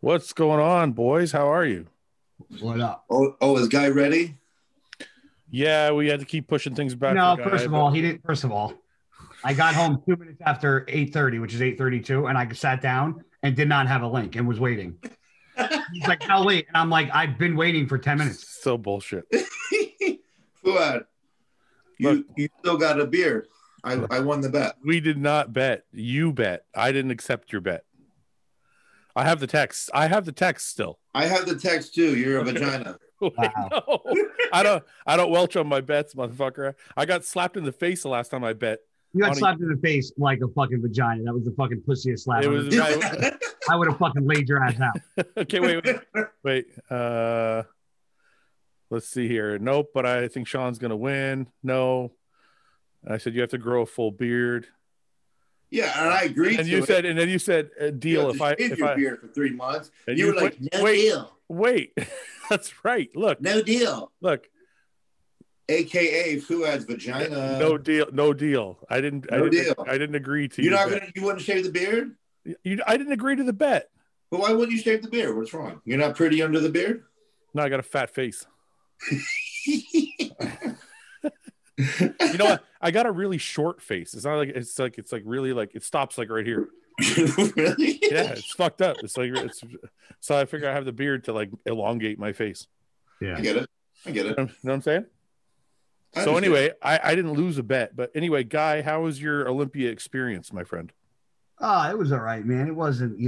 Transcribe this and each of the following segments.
What's going on, boys? How are you? What up? Oh, is Guy ready? Yeah, we had to keep pushing things back. No, first of all, he didn't. First of all, I got home 2 minutes after 8:30, which is 8:32, and I sat down and did not have a link and was waiting. He's like, "How late?" And I'm like, "I've been waiting for 10 minutes." So bullshit. Fouad, you still got a beer. I won the bet. We did not bet. You bet. I didn't accept your bet. I have the text. I have the text still. I have the text too. You're a vagina. Wait, no. I don't welch on my bets, motherfucker. I got slapped in the face the last time I bet. You got slapped in the face like a fucking vagina. That was the fucking pussiest slap. It was. I would have fucking laid your ass out. Okay, wait. Let's see here. Nope, but I think Shawn's gonna win. No, I said you have to grow a full beard. Yeah, and I agreed. And you said, deal if I beard for 3 months. And you were like, no deal. Wait, that's right. Look, no deal. Look, AKA Fouad's vagina. No deal. I didn't agree to. You're not gonna. You wouldn't shave the beard. I didn't agree to the bet. But why wouldn't you shave the beard? What's wrong? You're not pretty under the beard. No, I got a fat face. You know what? I got a really short face. It's not like it's like really like it stops like right here. Really? Yeah, it's fucked up. So I figure I have the beard to like elongate my face. Yeah, I get it. You know what I'm saying? So anyway, I didn't lose a bet, but anyway, Guy, how was your Olympia experience, my friend? It was all right, man. It wasn't,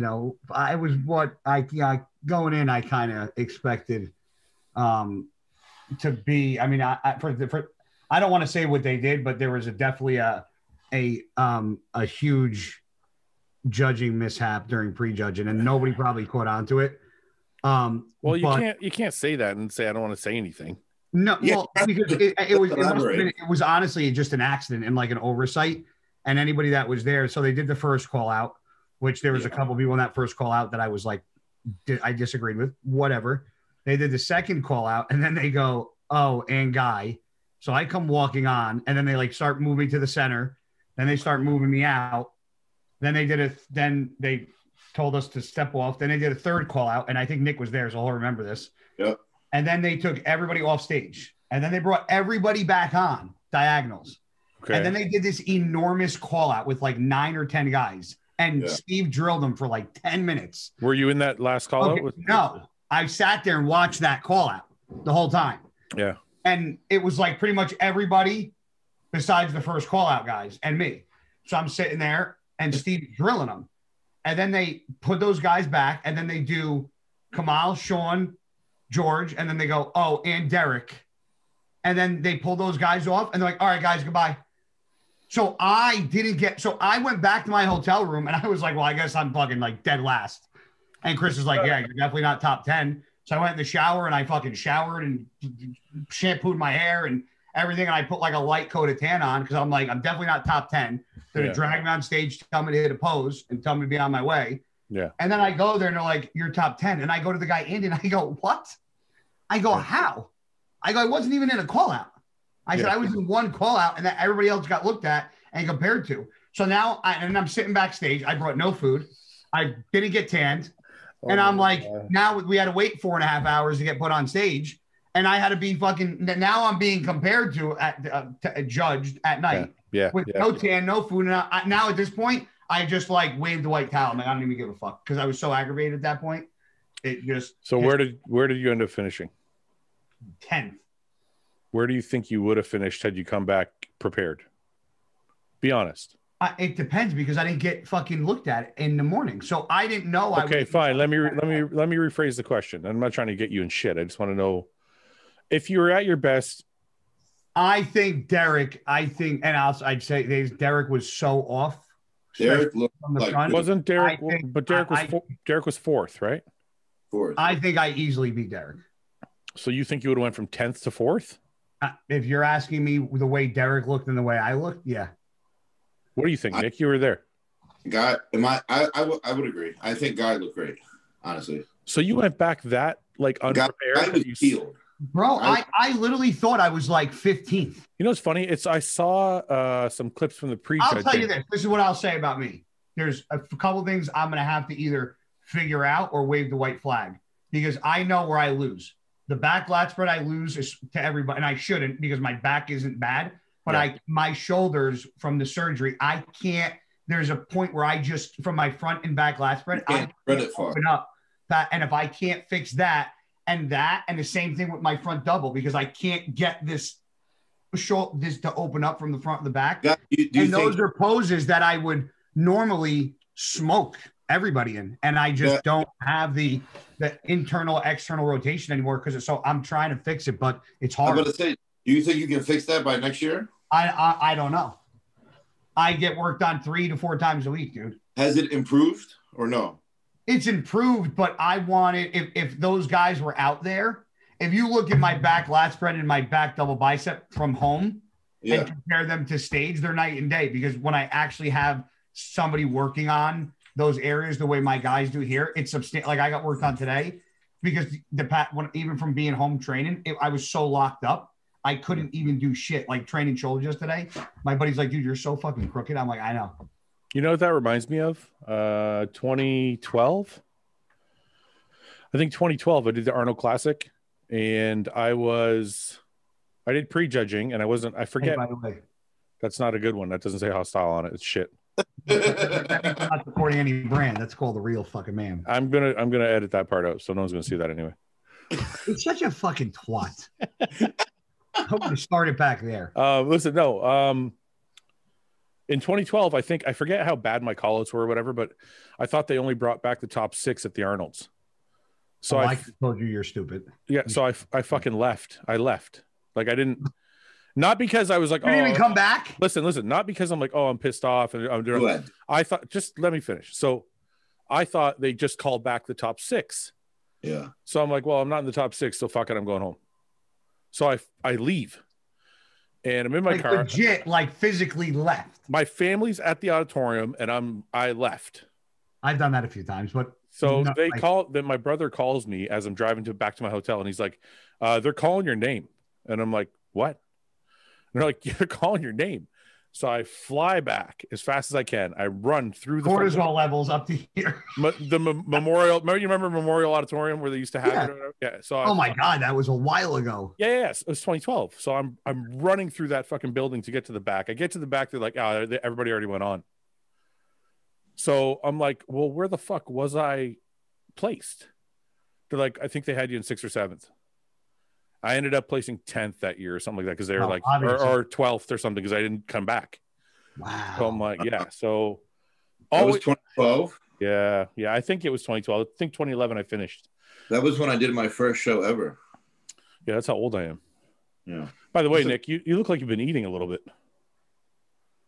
I was what I going in. I kind of expected to be. I mean, I don't want to say what they did, but there was definitely a huge judging mishap during prejudging, and nobody probably caught on to it. Well, you can't say that and say I don't want to say anything. No, well, because it was honestly just an accident and like an oversight, and anybody that was there. So they did the first call out, which there was a couple of people in that first call out that I was like, I disagreed with. Whatever. They did the second call out, and then they go, "Oh, and Guy." So I come walking on, and then they like start moving to the center. Then they start moving me out. Then they told us to step off. Then they did a third call out, and I think Nick was there, so I'll remember this. Yep. And then they took everybody off stage, and then they brought everybody back on diagonals. Okay. And then they did this enormous call out with like 9 or 10 guys, and Steve drilled them for like 10 minutes. Were you in that last call out? No, I sat there and watched that call out the whole time. Yeah. And it was like pretty much everybody besides the first call out guys and me. So I'm sitting there and Steve drilling them. And then they put those guys back, and then they do Kamal, Shawn, George, and then they go, "Oh, and Derek." And then they pull those guys off, and they're like, "All right, guys, goodbye." So I went back to my hotel room, and I was like, well, I guess I'm fucking like dead last. And Chris was like, yeah, you're definitely not top 10. So I went in the shower, and I fucking showered and shampooed my hair and everything. And I put like a light coat of tan on because I'm like, I'm definitely not top 10. They're going to drag me on stage, tell me to hit a pose, and tell me to be on my way. Yeah. And then I go there, and they're like, you're top 10. And I go to the guy, Andy, and I go, what? I go, how? I go, I wasn't even in a call out. I said, I was in one call out, and that everybody else got looked at and compared to. So now I'm sitting backstage. I brought no food. I didn't get tanned. And I'm like, now we had to wait 4.5 hours to get put on stage. And I had to be now I'm being compared to judged at night with no tan, no food. And now at this point, I just like waved the white towel. I'm like, I don't even give a fuck because I was so aggravated at that point. It just. So where did you end up finishing? 10th. Where do you think you would have finished had you come back prepared? Be honest. It depends because I didn't get fucking looked at in the morning, so I didn't know. Okay, fine. Let me rephrase the question. I'm not trying to get you in shit. I just want to know if you were at your best. I think Derek. And I'd say Derek was so off. Derek looked from the front. Wasn't Derek? But Derek was fourth, right? Fourth. I think I easily beat Derek. So you think you would have went from 10th to 4th? If you're asking me the way Derek looked and the way I looked, yeah. What do you think, Nick? You were there. Guy, I would agree. I think Guy looked great, honestly. So you went back that like unprepared. Guy was healed. Bro, I literally thought I was like 15th. You know what's funny? I saw some clips from the pre-judging. I'll tell you this. This is what I'll say about me. There's a couple things I'm going to have to either figure out or wave the white flag, because I know where I lose. The back lat spread I lose is to everybody, and I shouldn't because my back isn't bad, but my shoulders from the surgery, I can't. There's a point where I just, from my front and back lat spread, I can't open up that, and if I can't fix that, and the same thing with my front double, because I can't get this to open up from the front and the back. Those are poses that I would normally smoke everybody in, and I just don't have the internal external rotation anymore because I'm trying to fix it, but it's hard. I'm gonna say, do you think you can fix that by next year? I don't know. I get worked on 3 to 4 times a week, dude. Has it improved or no? It's improved, but I want it. If those guys were out there, if you look at my back lat spread and my back double bicep from home and compare them to stage, they're night and day, because when I actually have somebody working on those areas the way my guys do here, it's substantial. Like I got worked on today because even from being home training, I was so locked up. I couldn't even do shit, like training shoulders yesterday. My buddy's like, dude, you're so fucking crooked. I'm like, I know. You know what that reminds me of? 2012. I think 2012, I did the Arnold Classic, and I did prejudging, and I forget. Hey, by the way, that's not a good one. That doesn't say hostile on it. It's shit. That means I'm not supporting any brand. That's called the real fucking man. I'm gonna edit that part out, so no one's gonna see that anyway. It's such a fucking twat. I'm going to start it back there. Listen, no. In 2012, I forget how bad my call-outs were or whatever, but I thought they only brought back the top 6 at the Arnolds. So I told you you're stupid. Yeah, so I fucking left. I left. Like I didn't. Not because I was like, you didn't even come back. Listen. Not because I'm like, oh, I'm pissed off and I'm doing. I thought, just let me finish. So I thought they just called back the top 6. Yeah. So I'm like, well, I'm not in the top 6, so fuck it, I'm going home. So I leave, and I'm in my car. Legit, like physically left. My family's at the auditorium, and I left. I've done that a few times, but so then my brother calls me as I'm driving back to my hotel, and he's like, they're calling your name. And I'm like, what? And they're like, you're calling your name. So I fly back as fast as I can. I run through the cortisol levels up to here. The Memorial. You remember Memorial Auditorium where they used to have it? Yeah. So oh my God, that was a while ago. Yeah. It was 2012. So I'm running through that fucking building to get to the back. I get to the back. They're like, oh, everybody already went on. So I'm like, well, where the fuck was I placed? They're like, I think they had you in 6th or 7th. I ended up placing 10th that year or something like that because they were like, or 12th or something because I didn't come back. Wow. So I'm like, yeah. So that was 2012. Yeah. I think it was 2012. I think 2011 I finished. That was when I did my first show ever. Yeah, that's how old I am. Yeah. By the way, Nick, you look like you've been eating a little bit.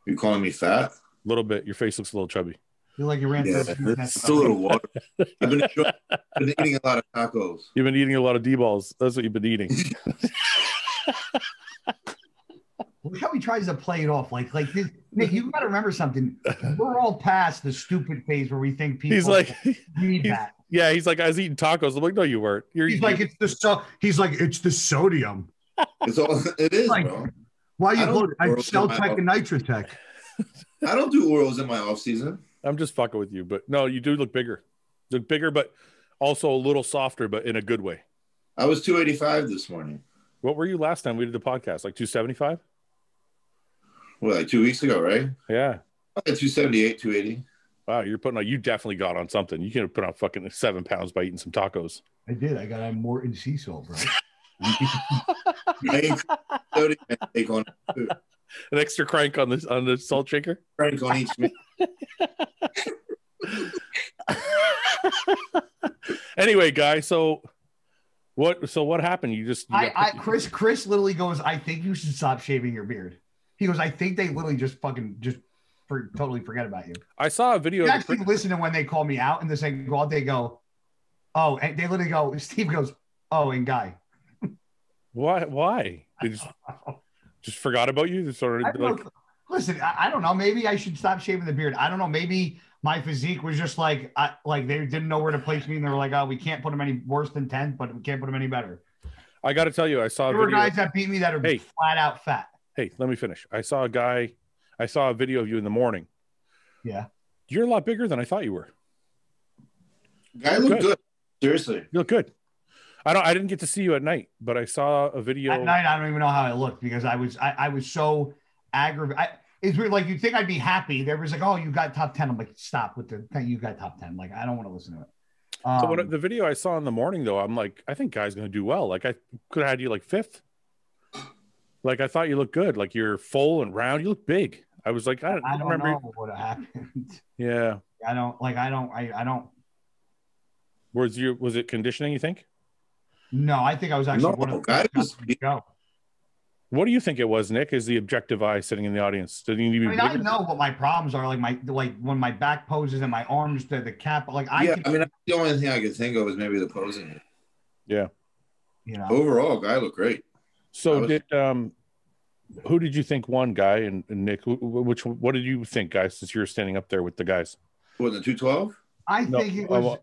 You calling me fat? A little bit. Your face looks a little chubby. You like you ran through it's a little water. I've been eating a lot of tacos. You've been eating a lot of D-balls. That's what you've been eating. Look how he tries to play it off. Like this. Nick, you got to remember something. We're all past the stupid phase where we think people need that. Yeah, he's like, I was eating tacos. I'm like, no, you weren't. He's like, it's the sodium. It is, like, bro. Why are you I sell Tech and Nitratech. I don't do orals in my off season. I'm just fucking with you, but no, you do look bigger. You look bigger, but also a little softer, but in a good way. I was 285 this morning. What were you last time we did the podcast? Like 275? Well, like 2 weeks ago, right? Yeah. I had 278, 280. Wow, you definitely got on something. You can put on fucking 7 pounds by eating some tacos. I did. I got on more in sea salt, bro. Take on an extra crank on the salt shaker. Crank on each meal. Anyway, guys, so what happened? Chris literally goes, I think you should stop shaving your beard. He goes, I think they literally just totally forget about you. I saw a video. You actually listen to when they call me out and they say, they go, oh, and they literally go, Steve goes, oh, and Guy. Why? They just forgot about you? Listen, I don't know. Maybe I should stop shaving the beard. I don't know. Maybe my physique was just like they didn't know where to place me, and they were like, "Oh, we can't put him any worse than 10th, but we can't put him any better." I got to tell you, I saw there were guys that beat me that are flat out fat. Hey, let me finish. I saw a video of you in the morning. Yeah, you're a lot bigger than I thought you were. Guy looked good. Seriously. You look good. I didn't get to see you at night, but I saw a video. At night, I don't even know how I looked because I was so aggravated. It's weird. Like, you'd think I'd be happy. There was like, oh, you got top 10. I'm like, stop with the thing. You got top 10. Like, I don't want to listen to it. So when the video I saw in the morning, though, I'm like, I think Guy's going to do well. Like, I could have had you like 5th. Like, I thought you looked good. Like, you're full and round. You look big. I was like, I don't remember know what happened. Yeah. I don't. Was it conditioning, you think? No, I think I was actually one of the guys to go. What do you think it was, Nick? Is the objective eye sitting in the audience? Did you need to be I know what my problems are. Like when my back poses and my arms, the cap. Like the only thing I could think of was maybe the posing. Yeah. You know. Overall, Guy looked great. So who did you think won, Guy and Nick? What did you think, guys? Since you're standing up there with the guys. What, the 212? I think it was.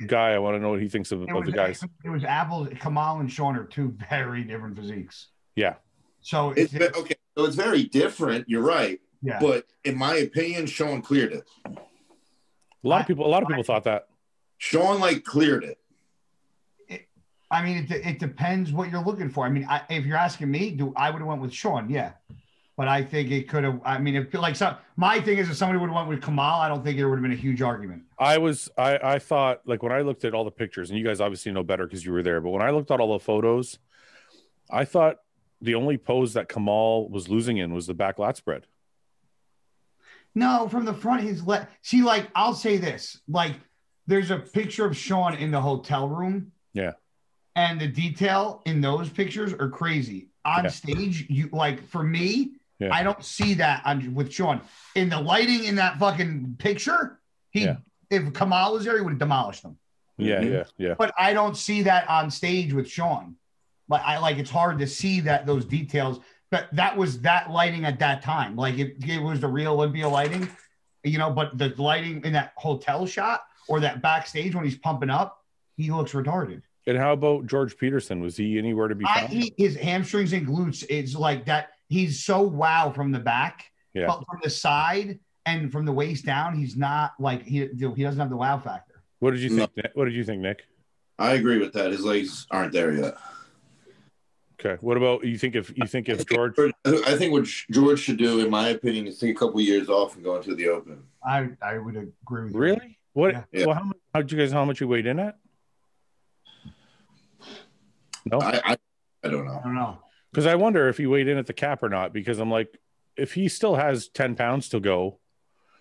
Guy, I want to know what he thinks of the guys. It was Apples. Kamal and Shawn are two very different physiques. Yeah. So it's okay. So it's very different. You're right. Yeah. But in my opinion, Shawn cleared it. A lot of people thought that. Shawn cleared it. It depends what you're looking for. If you're asking me, I would have went with Shawn. Yeah. But I think it could have. My thing is, if somebody would have went with Kamal, I don't think it would have been a huge argument. I thought, like, when I looked at all the pictures, and you guys obviously know better because you were there, but when I looked at all the photos, I thought the only pose that Kamal was losing in was the back lat spread. No, from the front, I'll say this. There's a picture of Shawn in the hotel room. Yeah. And the detail in those pictures are crazy. On stage, for me, I don't see that with Shawn. In the lighting in that fucking picture, if Kamal was there, he would have demolished them. Yeah. But I don't see that on stage with Shawn. It's hard to see those details. But that was that lighting at that time. It was the real Olympia lighting, but the lighting in that hotel shot or that backstage when he's pumping up, he looks retarded. And how about George Peterson? Was he anywhere to be found? His hamstrings and glutes is like that. He's so wow from the back, but from the side and from the waist down, he's not he doesn't have the wow factor. What did you think? What did you think, Nick? I agree with that. His legs aren't there yet. Okay. What about you? Think if George? I think what George should do, in my opinion, is take a couple years off and go into the open. I would agree with you. Really? What? Yeah. Well, how much you weighed in at? No, I don't know. I don't know. Because I wonder if he weighed in at the cap or not. Because I'm like, if he still has 10 pounds to go,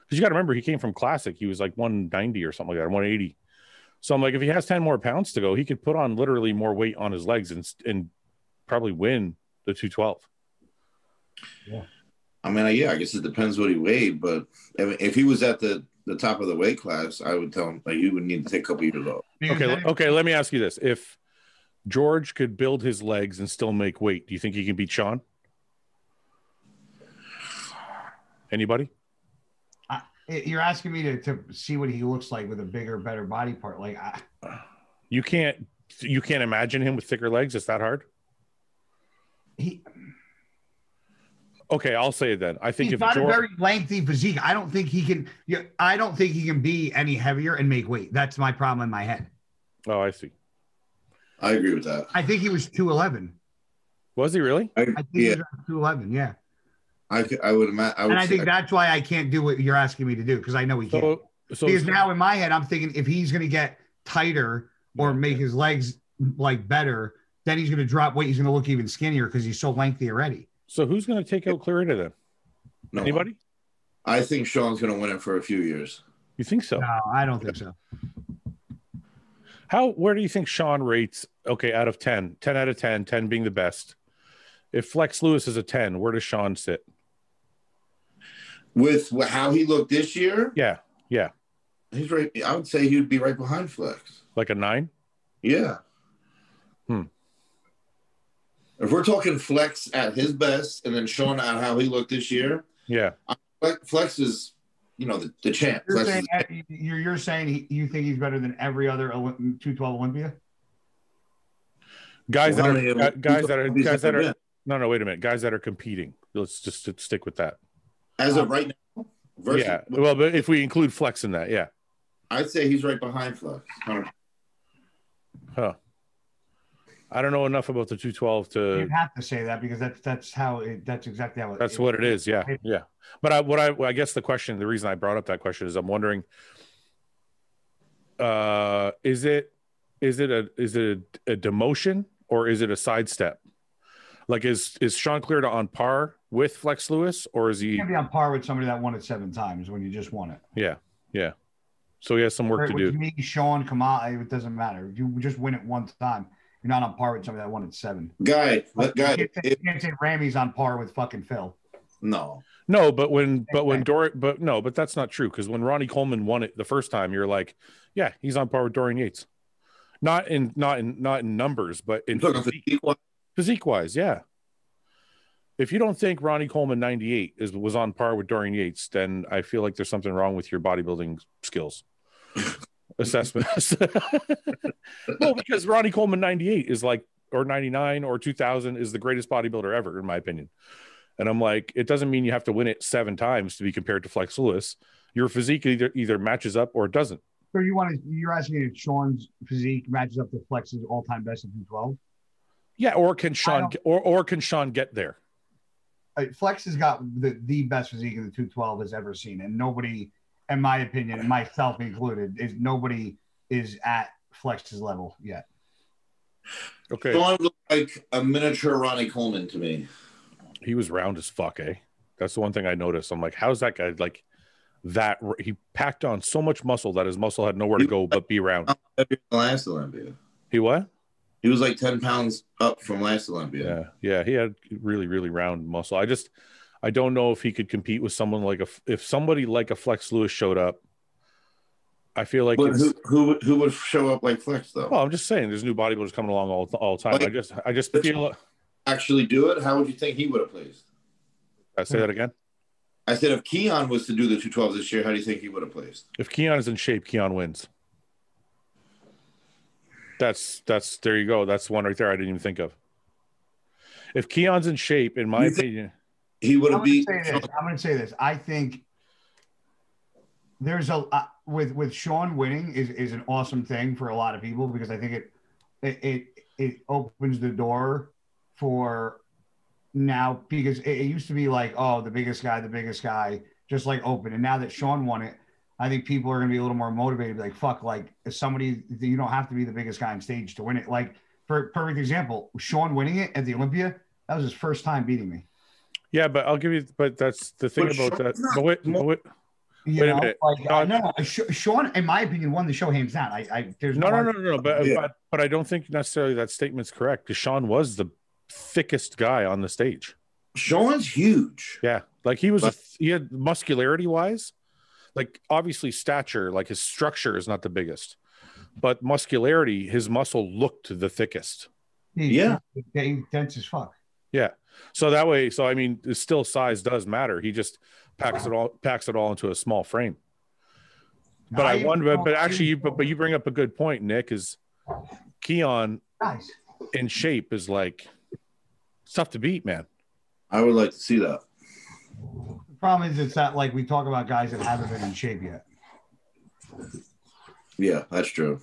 because you got to remember he came from Classic. He was like 190 or something like that, 180. So I'm like, if he has 10 more pounds to go, he could put on literally more weight on his legs and probably win the 212. Yeah. I guess it depends what he weighed, but if he was at the top of the weight class, I would tell him he would need to take a couple years off. Okay. Let me ask you this: if George could build his legs and still make weight, do you think he can beat Shawn? Anybody? You're asking me to see what he looks like with a bigger, better body part. You can't imagine him with thicker legs. It's that hard. Okay, I'll say it then. I think he's got a very lengthy physique. I don't think he can. I don't think he can be any heavier and make weight. That's my problem in my head. Oh, I see. I agree with that. I think he was 211. Was he really? I think he was 211. Yeah. I would imagine. And I think that's why I can't do what you're asking me to do, because I know he can't. Because now in my head, I'm thinking if he's going to get tighter or make his legs better, then he's going to drop weight. He's going to look even skinnier because he's so lengthy already. So who's going to take out Clarida then? No. Anybody? I think Shawn's going to win it for a few years. You think so? No, I don't think so. Where do you think Shawn rates? Okay, out of 10 out of 10, 10 being the best. If Flex Lewis is a 10, where does Shawn sit? With how he looked this year? Yeah. He's right. I would say he would be right behind Flex. Like a 9? Yeah. If we're talking Flex at his best and then Shawn at how he looked this year, Flex is, the champ. You're saying you think he's better than every other 212 Olympia? Guys that are no, wait a minute. Guys that are competing. Let's just stick with that. As of right now? Well, but if we include Flex in that, yeah. I'd say he's right behind Flex. Huh. I don't know enough about the 212 to. You have to say that because that's how that's exactly how that's what it is. Yeah, yeah. But I guess the reason I brought up that question is I'm wondering, is it a demotion or is it a sidestep? Like is Shawn Clarida on par with Flex Lewis, or is he? You can't be on par with somebody that won it 7 times when you just won it. Yeah, yeah. So he has some work to do. Me, Sean, Kamal, it doesn't matter. If you just win it 1 time, you're not on par with somebody that won it 7. Guy. You can't say Ramey's on par with fucking Phil. No, but that's not true, because when Ronnie Coleman won it the first time, you're like, yeah, he's on par with Dorian Yates. Not in numbers, but in physique wise, yeah. If you don't think Ronnie Coleman 98 was on par with Dorian Yates, then I feel like there's something wrong with your bodybuilding skills assessment. No, because Ronnie Coleman 98 is like, or 99 or 2000 is the greatest bodybuilder ever, in my opinion. And I'm like, it doesn't mean you have to win it 7 times to be compared to Flex Lewis. Your physique either matches up or it doesn't. So you're asking if Sean's physique matches up to Flex's all-time best in 212? Yeah, or can Shawn get there? Flex has got the best physique in the 212 has ever seen, and nobody, in my opinion, and myself included, nobody is at Flex's level yet. Okay. Shawn looked like a miniature Ronnie Coleman to me. He was round as fuck, eh? That's the one thing I noticed. I'm like, how's that guy like that? He packed on so much muscle that his muscle had nowhere to go but be round. Last Olympia. He what? He was like 10 pounds up from last Olympia. Yeah. He had really, really round muscle. I don't know if he could compete with someone like if somebody like a Flex Lewis showed up. I feel like who would show up like Flex though? Well, I'm just saying, there's new bodybuilders coming along all the time. Like, I just feel actually do it. How would you think he would have placed? I say that again. I said if Keon was to do the 212s this year, how do you think he would have placed? If Keon is in shape, Keon wins. That's there you go. That's one right there I didn't even think of. If Keon's in shape, in my opinion, he would have beat. I'm going to say this. I think there's with Shawn winning is an awesome thing for a lot of people, because I think it opens the door for now, because it used to be like, oh, the biggest guy, just like open. And now that Shawn won it, I think people are going to be a little more motivated, like, fuck, like, as somebody, you don't have to be the biggest guy on stage to win it. Like, for perfect example, Shawn winning it at the Olympia, that was his first time beating me. Yeah, but I'll give you, but that's the thing about that. Wait a minute. No, Shawn, in my opinion, won the show hands down. There's no. But I don't think necessarily that statement's correct, because Shawn was the thickest guy on the stage. Shawn's huge. Yeah, like he had muscularity wise. Like, obviously stature, like his structure is not the biggest, but muscularity, his muscle looked the thickest. He's dense as fuck. Yeah. So that way, I mean, still size does matter. He just packs it all into a small frame. But I wonder, but actually, you bring up a good point, Nick, is Keon in shape is like, it's tough to beat, man. I would like to see that. Problem is, it's that, like, we talk about guys that haven't been in shape yet. Yeah, that's true.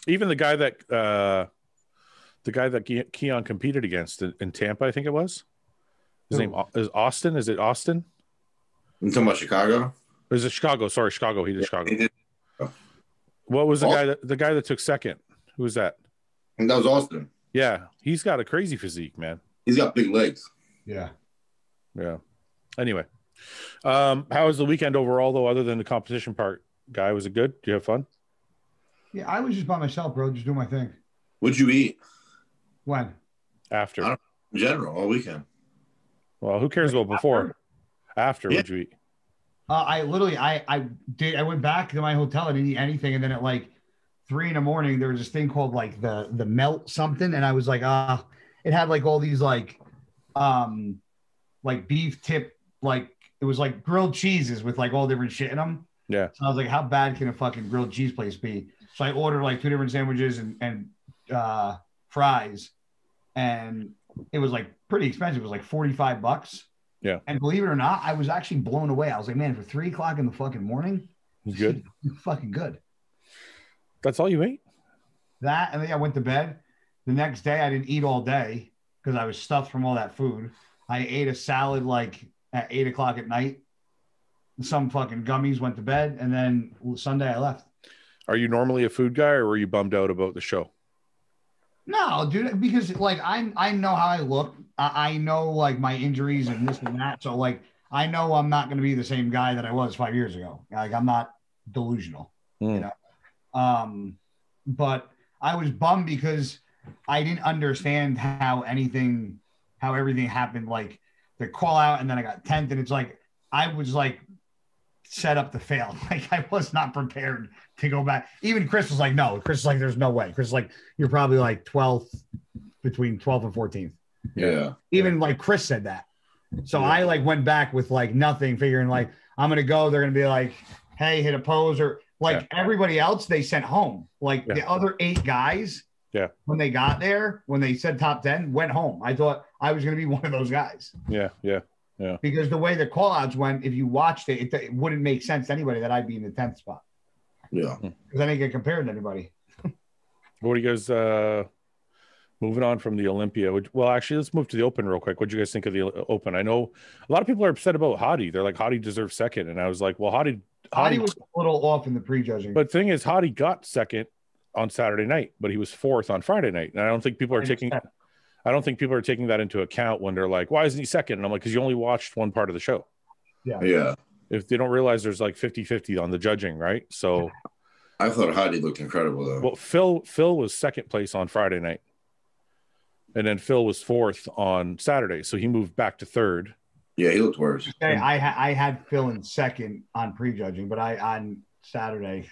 Even the guy that Keon competed against in Tampa, I think it was. His name is Austin. Is it Austin? You talking about Chicago? Or is it Chicago? Sorry, Chicago. He did Chicago. He did. What was the guy that took second? Who was that? And that was Austin. Yeah, he's got a crazy physique, man. He's got big legs. Yeah. Yeah. Anyway, how was the weekend overall, though, other than the competition part? Guy, was it good? Did you have fun? Yeah, I was just by myself, bro. Just doing my thing. What'd you eat? When? After. In general, all weekend. Well, who cares about before? After, what'd you eat? I went back to my hotel. I didn't eat anything, and then at like 3 a.m, there was this thing called like the melt something, and I was like, it had like all these like beef tip, like it was like grilled cheeses with like all different shit in them. Yeah. So I was like, how bad can a fucking grilled cheese place be? So I ordered like 2 different sandwiches and fries, and it was like pretty expensive. It was like $45. Yeah. And believe it or not, I was actually blown away. I was like, man, for 3 o'clock in the fucking morning, It's good. Fucking good. That's all you ate? That, and then I went to bed. The next day, I didn't eat all day because I was stuffed from all that food. I ate a salad like at 8 o'clock at night. Some fucking gummies, went to bed, and then Sunday I left. Are you normally a food guy, or were you bummed out about the show? No, dude, because like I know how I look. I know like my injuries and this and that. So like I know I'm not going to be the same guy that I was 5 years ago. Like I'm not delusional, you know. But I was bummed because I didn't understand how everything happened. Like the call out, and then I got 10th, and it's like I was like set up to fail. Like I was not prepared to go back. Even Chris was like, no. Chris was like, there's no way. Chris was like, you're probably like 12th, between 12th and 14th. Yeah. Even like Chris said that. So I like went back with like nothing, figuring like I'm gonna go. They're gonna be like, hey, hit a pose, or like everybody else they sent home. Like the other 8 guys, when they got there, when they said top 10, went home. I thought I was gonna be one of those guys. Yeah. Because the way the call outs went, if you watched it, it wouldn't make sense to anybody that I'd be in the 10th spot. Yeah. Because I didn't get compared to anybody. What do you guys moving on from the Olympia? Well, actually, let's move to the Open real quick. What do you guys think of the Open? I know a lot of people are upset about Hadi. They're like, Hadi deserves second. And I was like, well, Hadi was a little off in the prejudging. But the thing is, Hadi got second on Saturday night, but he was 4th on Friday night. And I don't think people are taking that into account when they're like, why isn't he second? And I'm like, because you only watched one part of the show. Yeah. If they don't realize there's like 50-50 on the judging, right? So I thought Hadi looked incredible though. Well, Phil was second place on Friday night. And then Phil was 4th on Saturday. So he moved back to 3rd. Yeah, he looked worse. I had Phil in second on prejudging, but on Saturday.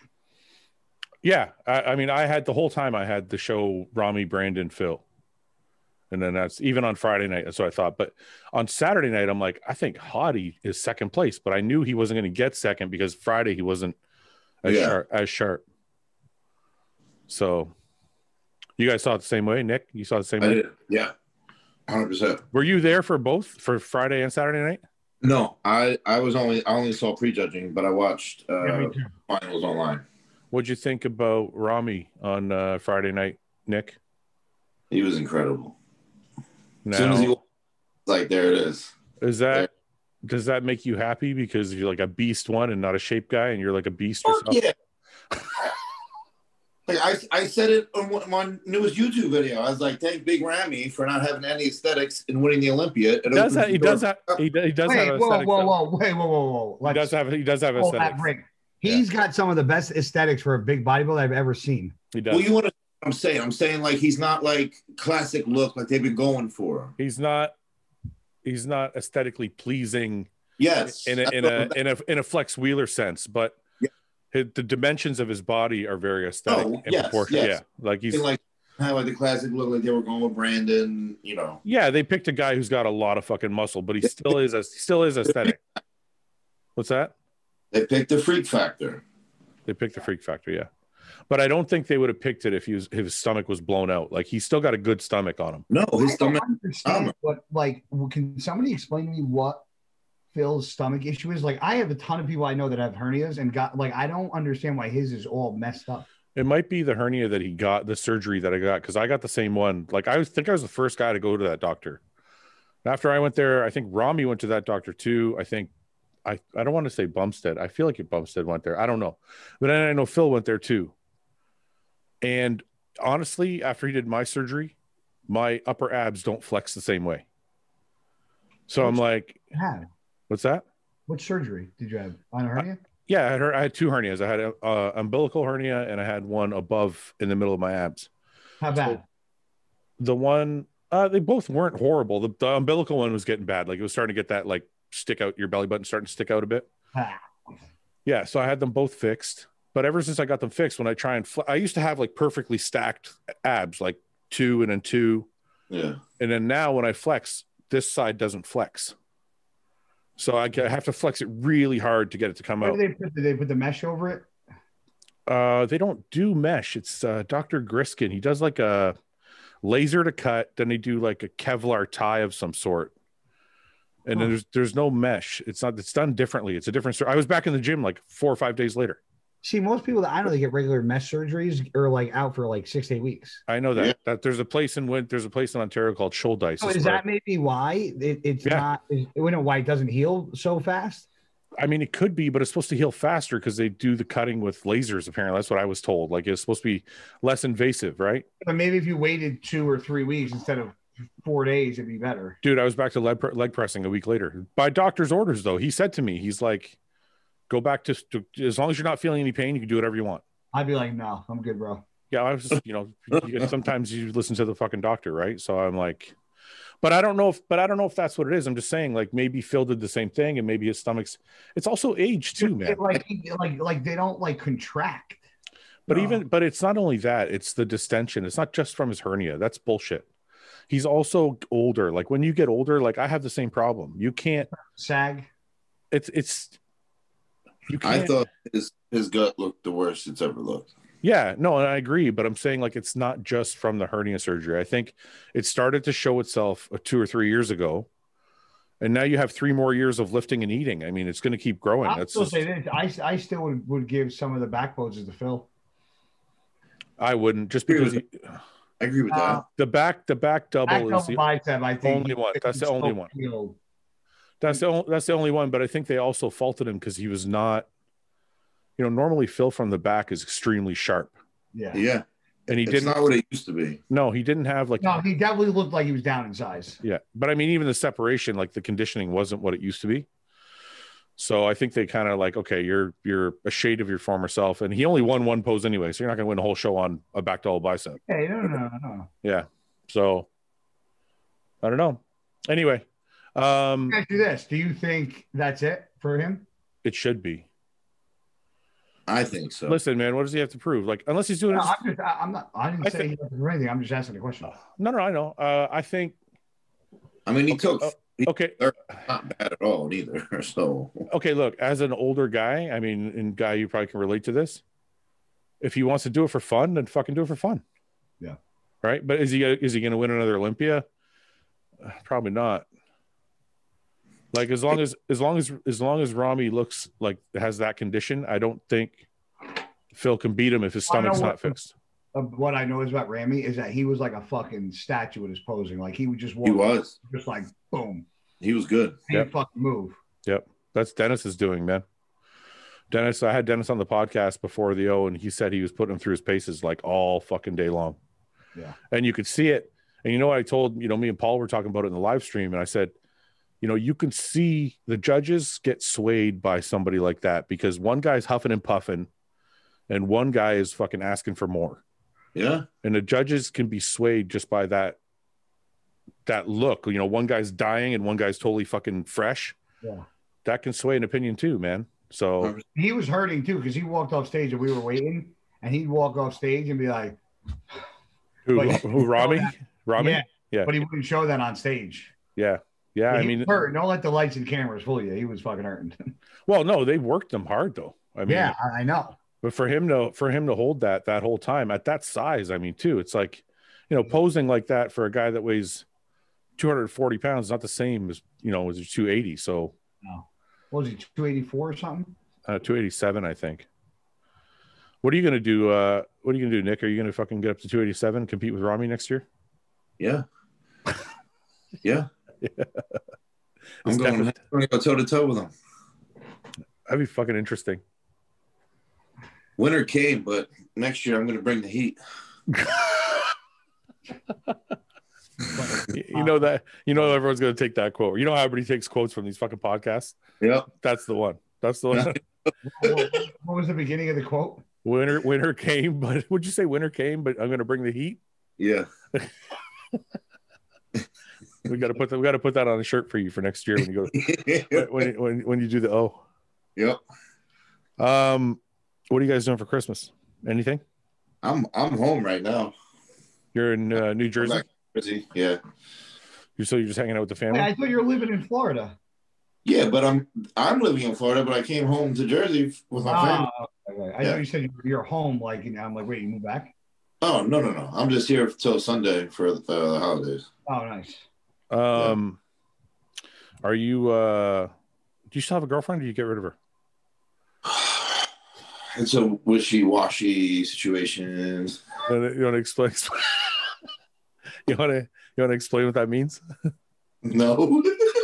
Yeah. I mean, I had the whole time I had the show Rami, Brandon, Phil. And then that's even on Friday night. That's what I thought. But on Saturday night, I'm like, I think Hadi is second place, but I knew he wasn't going to get second because Friday he wasn't as sharp. So you guys saw it the same way, Nick? You saw it the same way? I did. Yeah. 100%. Were you there for both, for Friday and Saturday night? No, I only saw prejudging, but I watched finals online. What'd you think about Rami on Friday night, Nick? He was incredible. Now, as soon as he was like, there it is. Does that make you happy because you're like a beast one and not a shape guy, and you're like a beast yourself? Yeah. Like I said it on my newest YouTube video. I was like, thank Big Ramy for not having any aesthetics in winning the Olympia. He does have aesthetics. Whoa. He does have aesthetics. He's got some of the best aesthetics for a big bodybuilder I've ever seen. He does. Well, you want to I'm saying like he's not like classic look like they've been going for. He's not aesthetically pleasing. Yes, in a Flex Wheeler sense, but the dimensions of his body are very aesthetic and proportionate. Yes. Yeah, like he's like the classic look like they were going with Brandon. You know. Yeah, they picked a guy who's got a lot of fucking muscle, but he still is aesthetic. What's that? They picked the freak factor. Yeah. But I don't think they would have picked it if his stomach was blown out. Like he's still got a good stomach on him. No, his stomach. But like, can somebody explain to me what Phil's stomach issue is? Like, I have a ton of people I know that have hernias and got like, I don't understand why his is all messed up. It might be the hernia that he got, the surgery that I got, because I got the same one. Like I think I was the first guy to go to that doctor. After I went there, I think Rami went to that doctor too. I think I don't want to say Bumstead. I feel like Bumstead went there. I don't know, but then I know Phil went there too. And honestly, after he did my surgery, my upper abs don't flex the same way. So I'm like, what's that? What surgery did you have on a hernia? Yeah, I had 2 hernias. I had an umbilical hernia and I had one above in the middle of my abs. How bad? So the one, they both weren't horrible. The umbilical one was getting bad. Like it was starting to get that like stick out, your belly button starting to stick out a bit. Yeah, so I had them both fixed. But ever since I got them fixed, when I try and I used to have like perfectly stacked abs, like 2 and then 2. Yeah. And then now when I flex, this side doesn't flex. So I have to flex it really hard to get it to come out. Did they put the mesh over it? They don't do mesh. It's Dr. Griskin. He does like a laser to cut. Then they do like a Kevlar tie of some sort. And then there's no mesh. It's done differently. It's a different story. I was back in the gym like 4 or 5 days later. See, most people that I know, they get regular mesh surgeries or like out for like 6 to 8 weeks. I know that. That there's a place in Ontario called Shouldice. So is that maybe why it's not? Why it doesn't heal so fast? I mean, it could be, but it's supposed to heal faster because they do the cutting with lasers. Apparently, that's what I was told. Like it's supposed to be less invasive, right? But maybe if you waited 2 or 3 weeks instead of 4 days, it'd be better. Dude, I was back to leg pressing a week later by doctor's orders. Though he said to me, he's like, "Go back to as long as you're not feeling any pain, you can do whatever you want." I'd be like, "No, I'm good, bro." Yeah, I was, sometimes you listen to the fucking doctor, right? So I'm like, but I don't know if that's what it is. I'm just saying, like maybe Phil did the same thing, and maybe his stomach's. It's also age too, man. Like they don't like contract. But but it's not only that; it's the distension. It's not just from his hernia. That's bullshit. He's also older. Like when you get older, like I have the same problem. You can't sag. It's. You can't. I thought his gut looked the worst it's ever looked. Yeah, no, and I agree, but I'm saying like it's not just from the hernia surgery. I think it started to show itself 2 or 3 years ago, and now you have 3 more years of lifting and eating. I mean, it's going to keep growing. I'll still say this. I still would give some of the back poses to Phil. I wouldn't, just because I agree with that. The back double is the bicep, I think, only one. That's the only one. That's the only one. But I think they also faulted him because he was not. Normally Phil from the back is extremely sharp. Yeah. And he didn't. It's not what it used to be. No, he didn't have like. No, he definitely looked like he was down in size. Yeah, but I mean, even the separation, like the conditioning, wasn't what it used to be. So I think they kind of like, okay, you're a shade of your former self, and he only won one pose anyway, so you're not going to win the whole show on a back double bicep. Hey, no. Yeah, so I don't know. Anyway, let me ask you this: do you think that's it for him? It should be. I think so. Listen, man, what does he have to prove? Like, unless he's doing it. I didn't say he has to do anything. I'm just asking a question. No, I know. I think. I mean, he took. Okay. Not bad at all either. So. Okay, look, as an older guy, I mean, and guy, you probably can relate to this. If he wants to do it for fun, then fucking do it for fun. Yeah. Right. But is he going to win another Olympia? Probably not. Like as long as Rami looks like has that condition, I don't think Phil can beat him if his stomach's not fixed. What I know is about Rami is that he was like a fucking statue with his posing. Like he would just walk. He was just like boom. He was good. He fucking move. Yep, that's Dennis's doing, man. I had Dennis on the podcast before the O, and he said he was putting him through his paces like all fucking day long. Yeah, and you could see it. And you know what I told me and Paul were talking about it in the live stream, and I said, you can see the judges get swayed by somebody like that because one guy's huffing and puffing, and one guy is fucking asking for more. Yeah. And the judges can be swayed just by that look. One guy's dying and one guy's totally fucking fresh. Yeah. That can sway an opinion too, man. So he was hurting too because he walked off stage and we were waiting, and he'd walk off stage and be like, Who Rami? Rami? Yeah. But he wouldn't show that on stage. Yeah. Yeah. I mean, hurt. Don't let the lights and cameras fool you. He was fucking hurting. Well, no, they worked him hard though. I mean, yeah, I know. But for him to hold that whole time at that size, I mean, too, it's like, posing like that for a guy that weighs 240 pounds is not the same as, as 280. So, no. What was he, 284 or something? 287, I think. What are you going to do? What are you going to do, Nick? Are you going to fucking get up to 287, compete with Rami next year? Yeah. Yeah. I'm going to go toe to toe with him. That'd be fucking interesting. Winter came, but next year I'm going to bring the heat. Everyone's going to take that quote. You know how everybody takes quotes from these fucking podcasts? Yep. That's the one. What was the beginning of the quote? Winter came, but would you say winter came, but I'm going to bring the heat? Yeah. We got to put that on a shirt for you for next year when you go when you do the O. Yep. What are you guys doing for Christmas? Anything? I'm home right now. You're in New Jersey? Jersey, yeah. You're just hanging out with the family? Hey, I thought you were living in Florida. Yeah, but I'm living in Florida, but I came home to Jersey with my family. Okay. I thought you said you're home. Like, I'm like, wait, you moved back? Oh, no. I'm just here till Sunday for the holidays. Oh, nice. Are you? Do you still have a girlfriend? Or do you get rid of her? It's a wishy-washy situation. You want to explain? You want to explain what that means? No.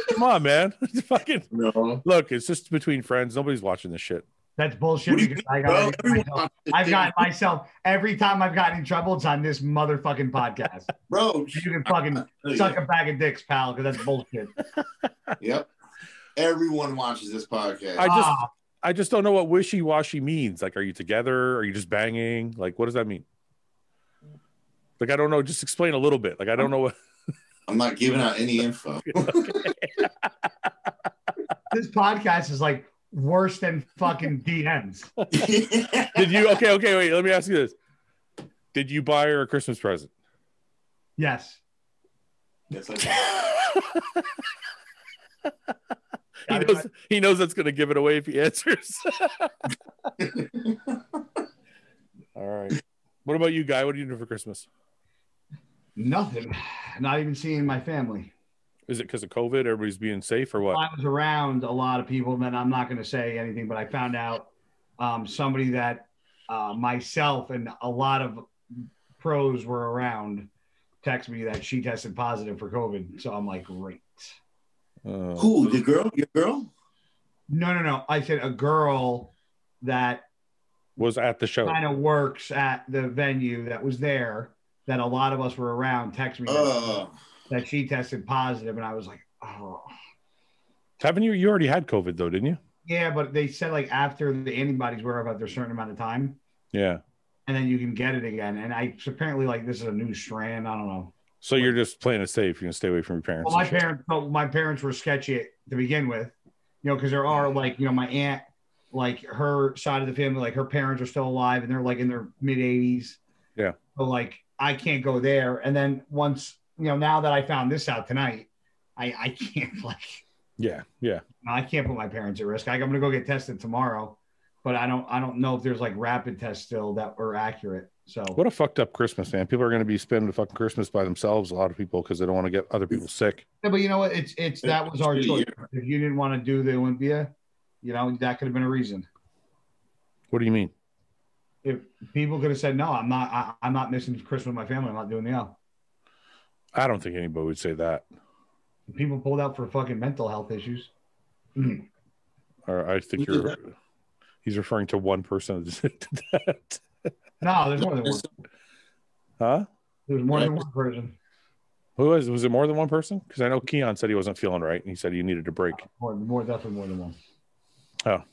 Come on, man. Fucking no. Look, it's just between friends. Nobody's watching this shit. That's bullshit. Because I've got myself every time I've gotten in trouble. It's on this motherfucking podcast, bro. You can fucking suck a bag of dicks, pal, because that's bullshit. Yep. Everyone watches this podcast. I just don't know what wishy-washy means. Like, are you together? Are you just banging? Like, what does that mean? Like, I don't know. Just explain a little bit. Like, I don't know what. I'm not giving out any info. This podcast is like worse than fucking DMs. Did you? Okay, wait. Let me ask you this. Did you buy her a Christmas present? Yes. Yes, I did. He knows that's going to give it away if he answers. All right. What about you, Guy? What do you do for Christmas? Nothing. Not even seeing my family. Is it because of COVID? Everybody's being safe or what? I was around a lot of people, and I'm not going to say anything, but I found out somebody that myself and a lot of pros were around text me that she tested positive for COVID. So I'm like, great. Who? The girl? Your girl? No. I said a girl that was at the show. Kind of works at the venue that was there, that a lot of us were around, text me that she tested positive, and I was like, oh. Haven't you? You already had COVID though, didn't you? Yeah, but they said like after the antibodies were up after a certain amount of time. Yeah. And then you can get it again. And apparently like this is a new strand. I don't know. So you're just playing it safe. You're gonna stay away from your parents. Well, my parents were sketchy to begin with, because there are like, my aunt, like her side of the family, like her parents are still alive and they're like in their mid 80s. Yeah. So like I can't go there. And then once, now that I found this out tonight, I can't like. Yeah. I can't put my parents at risk. I'm gonna go get tested tomorrow, but I don't know if there's like rapid tests still that were accurate. So what a fucked up Christmas, man. People are going to be spending the fucking Christmas by themselves. A lot of people, because they don't want to get other people sick. Yeah, but you know what? It's that was our choice. If you didn't want to do the Olympia, that could have been a reason. What do you mean? If people could have said no, I'm not missing Christmas with my family. I'm not doing the L. I don't think anybody would say that. People pulled out for fucking mental health issues. Or I think he's referring to one person to that. No, there's more than one. Huh? There's more than one person. Who was it more than one person? Because I know Keon said he wasn't feeling right, and he said he needed a break. More definitely more than one. Oh,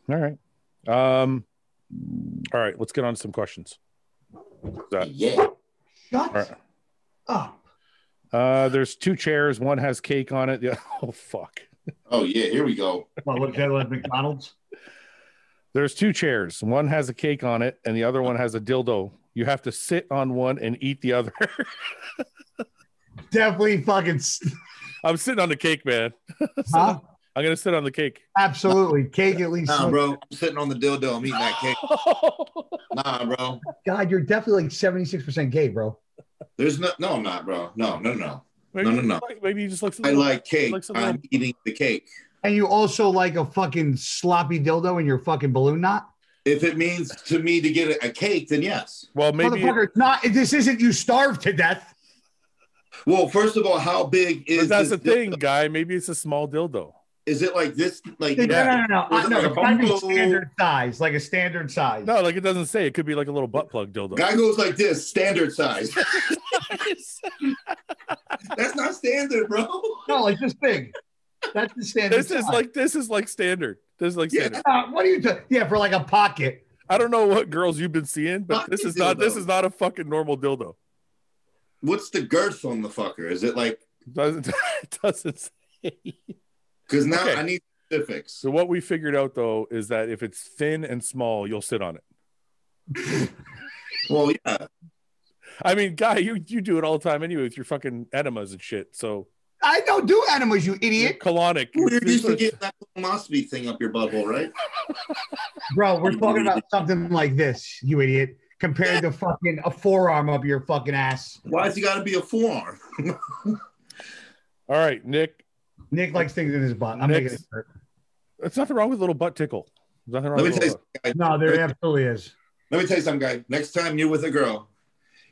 all right. All right. Let's get on to some questions. Yeah. Shut up. There's two chairs. One has cake on it. Yeah. Oh fuck. Oh yeah. Here we go. What looks like McDonald's? There's two chairs. One has a cake on it, and the other one has a dildo. You have to sit on one and eat the other. Definitely fucking. I'm sitting on the cake, man. Huh? I'm gonna sit on the cake. Absolutely, cake at least. Nah, bro. I'm sitting on the dildo. I'm eating that cake. Nah, bro. God, you're definitely like 76% gay, bro. There's no. I'm not, bro. No. Maybe he just looks. I like cake. I'm eating the cake. And you also like a fucking sloppy dildo in your fucking balloon knot? If it means to me to get a cake, then yes. Well, maybe this isn't you starve to death. Well, first of all, how big is that's the thing, Guy? Maybe it's a small dildo. Is it like this? Like no. It's gotta be standard size, like a standard size. No, like it doesn't say. It could be like a little butt plug dildo. Guy goes like this, standard size. That's not standard, bro. No, like this big. That's the standard. This is like standard. This is like standard. What are you talking? Yeah, for like a pocket. I don't know what girls you've been seeing, but this is not a fucking normal dildo. What's the girth on the fucker? Is it like it doesn't say. Because now I need specifics. So what we figured out though is that if it's thin and small, you'll sit on it. Well, yeah. I mean, Guy, you do it all the time anyway with your fucking enemas and shit. So I don't do enemas, you idiot. Colonic. You're used to get that colonoscopy thing up your butthole, right? Bro, we're talking about something like this, you idiot, compared to fucking a forearm up your fucking ass. Why's it got to be a forearm? All right, Nick. Nick likes things in his butt. I'm making it hurt. There's nothing wrong with a little butt tickle. There's nothing wrong Let me tell you, no, there absolutely is. Let me tell you something, guy. Next time you're with a girl,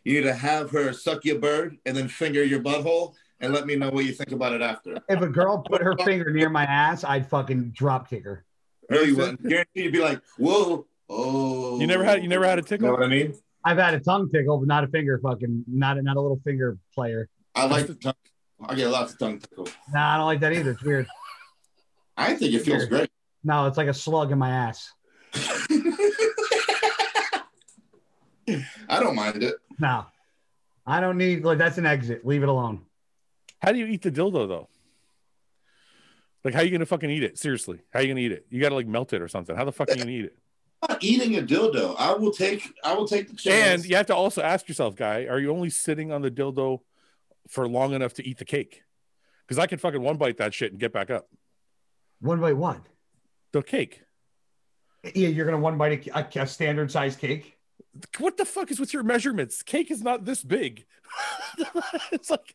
you need to have her suck your bird and then finger your butthole and let me know what you think about it after. If a girl put her finger near my ass, I'd fucking drop kick her. No, you wouldn't. Guarantee you'd be like, whoa, oh. You never had a tickle? You know what I mean? I've had a tongue tickle, but not a finger not a little finger player. I like the tongue. I get lots of tongue tickle. Nah, I don't like that either. It's weird. I think it feels great. No, it's like a slug in my ass. I don't mind it. No, I don't need, like, that's an exit. Leave it alone. How do you eat the dildo though? Like, how are you gonna fucking eat it? Seriously, how are you gonna eat it? You gotta like melt it or something. How the fuck are you gonna eat it? I'm not eating a dildo. I will take the chance. And you have to also ask yourself, guy, are you only sitting on the dildo for long enough to eat the cake? Because I could fucking one bite that shit and get back up. One bite what? The cake. Yeah, you're gonna one bite a standard size cake. What the fuck is with your measurements? Cake is not this big. It's like,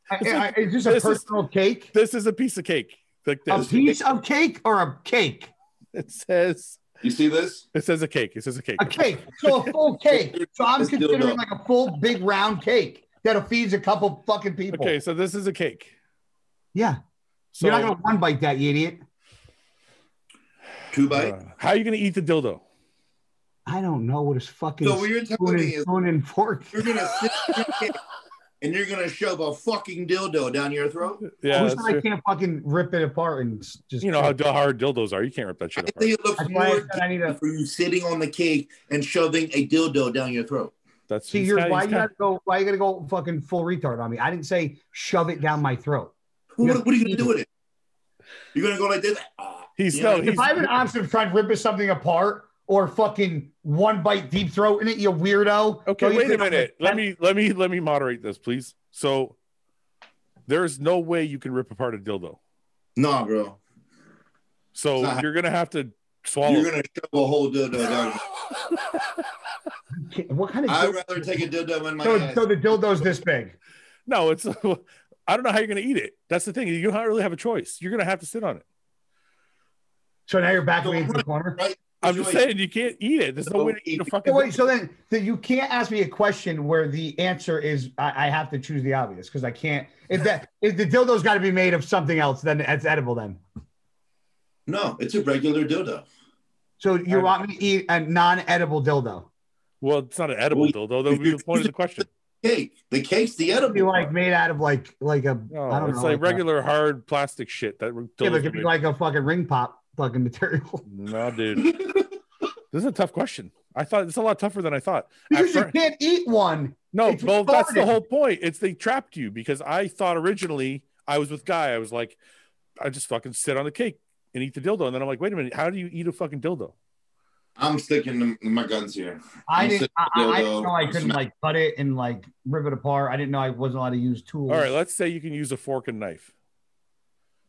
is this a personal cake? This is a piece of cake. Like this. A piece of cake or a cake? It says. You see this? It says a cake. It says a cake. A cake. So a full cake. So I'm considering like a full big round cake that'll feed a couple fucking people. Okay, so this is a cake. Yeah. So you're not gonna one bite that, you idiot. 2 bite. How are you gonna eat the dildo? I don't know what is fucking. So what you're telling me is spoon and fork. You're gonna sit and you're gonna shove a fucking dildo down your throat. Yeah, I can't fucking rip it apart and just. You know how hard dildos are. You can't rip that shit apart. I think it looks more for you sitting on the cake and shoving a dildo down your throat. That's why you gotta go fucking full retard on me? I didn't say shove it down my throat. What are you gonna do with it? You're gonna go like this. If I have an option of trying to rip something apart or fucking one bite deep throat in it, you weirdo. Okay, wait a minute. Let me moderate this, please. So there's no way you can rip apart a dildo. No, bro. So you're gonna have to swallow. You're gonna shove a whole dildo down. What kind of? I'd rather take a dildo in my ass. So the dildo's this big. No, it's. I don't know how you're gonna eat it. That's the thing. You don't really have a choice. You're gonna have to sit on it. So now you're backing me into the corner. Right? I'm just saying you can't eat it. There's no way to eat a fucking. Wait, so then you can't ask me a question where the answer is I have to choose the obvious because I can't. If the dildo's got to be made of something else, then it's edible. Then. No, it's a regular dildo. So you want me to eat a non-edible dildo? Well, it's not an edible dildo. That would be the point of the question. Cake. The cake's the edible. Be like made out of like a. I don't know. It's like regular hard plastic shit that. Yeah, but it could be like a fucking ring pop fucking material. No, dude. This is a tough question. I thought it's a lot tougher than I thought. Because you can't eat one. No, well, that's the whole point. It's they trapped you because I thought originally I was with Guy. I was like, I just fucking sit on the cake and eat the dildo. And then I'm like, wait a minute, how do you eat a fucking dildo? I'm sticking my guns here. I didn't know I couldn't like cut it and like rip it apart. I didn't know I wasn't allowed to use tools. All right, let's say you can use a fork and knife.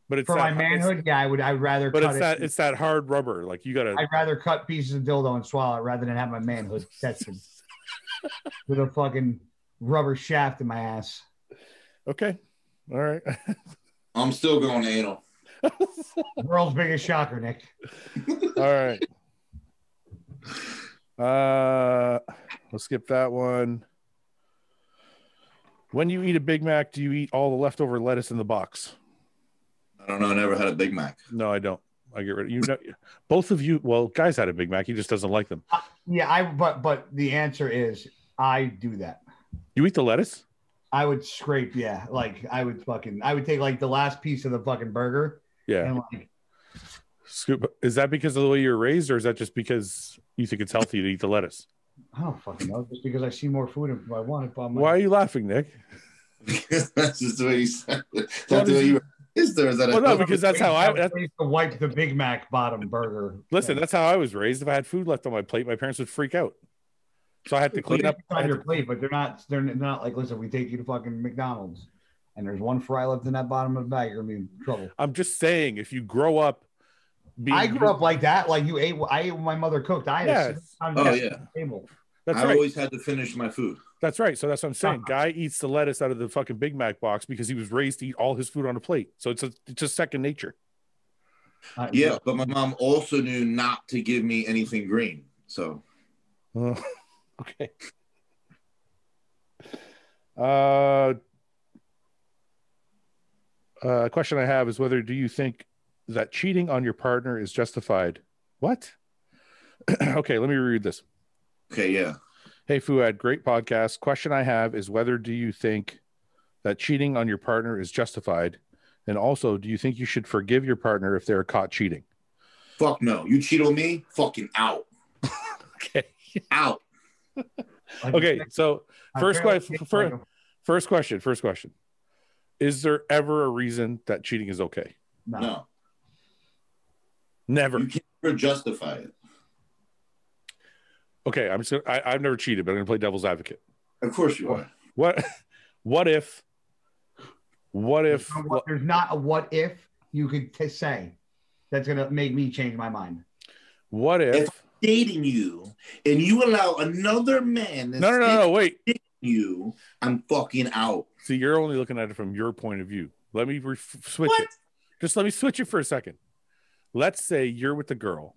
But it's for my manhood, yeah, I'd rather. But it's that hard rubber. Like you gotta. I'd rather cut pieces of dildo and swallow it rather than have my manhood tested with a fucking rubber shaft in my ass. Okay, all right. I'm still going anal. World's biggest shocker, Nick. All right. Let's skip that one. When you eat a Big Mac, do you eat all the leftover lettuce in the box? I don't know. I never had a Big Mac. No, I don't. I get rid of you. Know, both of you. Well, Guy's had a Big Mac. He just doesn't like them. But the answer is I do that. You eat the lettuce? I would scrape. Yeah, like I would take like the last piece of the fucking burger. Yeah. And like, scoop. Is that because of the way you're raised, or is that just because you think it's healthy to eat the lettuce? I don't fucking know. Just because I see more food if I want it. Why are you laughing, Nick? That's just the way you said it. That's the way you were. Is that well, no, because that's how I used to wipe the Big Mac bottom burger. Listen, that's how I was raised. If I had food left on my plate, my parents would freak out. So I had to clean up on your plate, but they're not like, listen, we take you to fucking McDonald's and there's one fry left in that bottom of the bag, you're gonna be in trouble. I'm just saying, if you grow up I grew up like that. Like I ate what my mother cooked. I had on the table. That's I right. always had to finish my food. That's right. So that's what I'm saying. Guy eats the lettuce out of the fucking Big Mac box because he was raised to eat all his food on a plate. So it's just second nature. Yeah, but my mom also knew not to give me anything green. So, okay. Question I have is whether do you think that cheating on your partner is justified? What? Okay, let me read this. Okay, yeah. Hey, Fouad, great podcast. Question I have is whether do you think that cheating on your partner is justified? And also, do you think you should forgive your partner if they're caught cheating? Fuck no. You cheat on me, fucking out. Okay. Out. Okay, so first question. Is there ever a reason that cheating is okay? No. Never. You can't ever justify it. Okay, I've never cheated, but I'm gonna play devil's advocate. Of course you are. What if there's not a what if you could say that's gonna make me change my mind? What if I'm dating you and you allow another man no wait you, I'm fucking out. See, you're only looking at it from your point of view. Let me switch it. Just let me switch it for a second. Let's say you're with the girl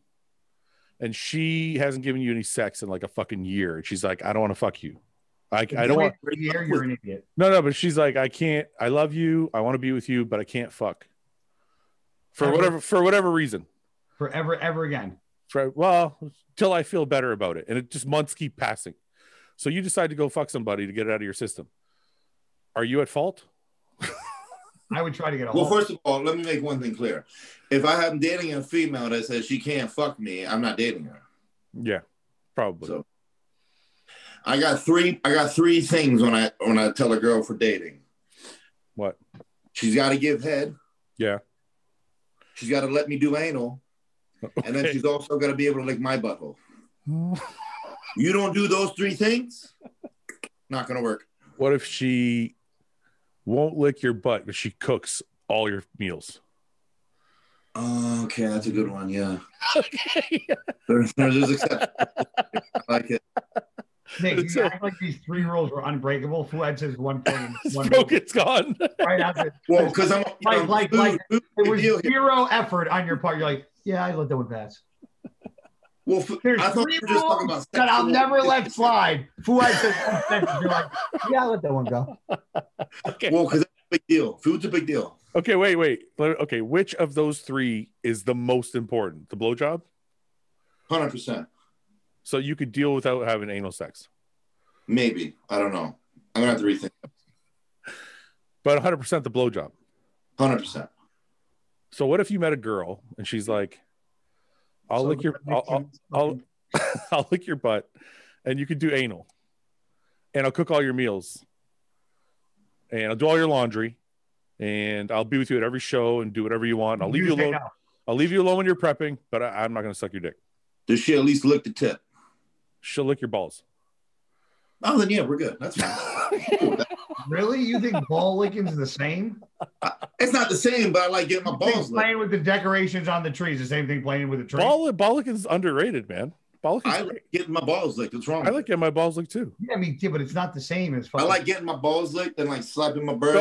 and she hasn't given you any sex in like a fucking year. And she's like, I don't want to fuck you. I don't want a year, you're an idiot. No, but she's like, I can't, I love you, I want to be with you, but I can't fuck. For whatever reason. Forever, ever again. Till I feel better about it. And it just months keep passing. So you decide to go fuck somebody to get it out of your system. Are you at fault? I would try to get a hold. Well, first of all, let me make one thing clear. If I am dating a female that says she can't fuck me, I'm not dating her. Yeah, probably. So I got three things when I tell a girl for dating. What? She's got to give head. Yeah. She's got to let me do anal. Okay. And then she's also got to be able to lick my butthole. You don't do those three things, not going to work. What if she won't lick your butt, but she cooks all your meals? Okay, that's a good one. Yeah. Okay. There's exceptions. I like it. Nick, you act like these three rules were unbreakable. Fouad says one thing. It's gone. Right after. Well, because I'm like it was zero effort on your part. You're like, yeah, I let that one pass. Well, there's three rules that I'll never let slide. Fouad says one sentence. You're like, yeah, I let that one go. Okay. Well, because it's a big deal. Food's a big deal. Okay, wait. Okay, which of those three is the most important? The blowjob? 100%. So you could deal without having anal sex? Maybe. I don't know. I'm going to have to rethink it. But 100% the blowjob? 100%. So what if you met a girl and she's like, I'll lick your butt and you can do anal and I'll cook all your meals and I'll do all your laundry and I'll be with you at every show and do whatever you want. I'll leave you alone. I'll leave you alone when you're prepping, but I'm not going to suck your dick. Does she at least lick the tip? She'll lick your balls. Oh, then yeah, we're good. That's fine. Really? You think ball licking's the same? It's not the same, but I like getting my balls licked. Playing with the decorations on the trees, the same thing playing with the trees. Ball licking is underrated, man. I like getting my balls licked. What's wrong? I like getting my balls licked too. Yeah, me too, but it's not the same as I like getting my balls licked and like slapping my bird.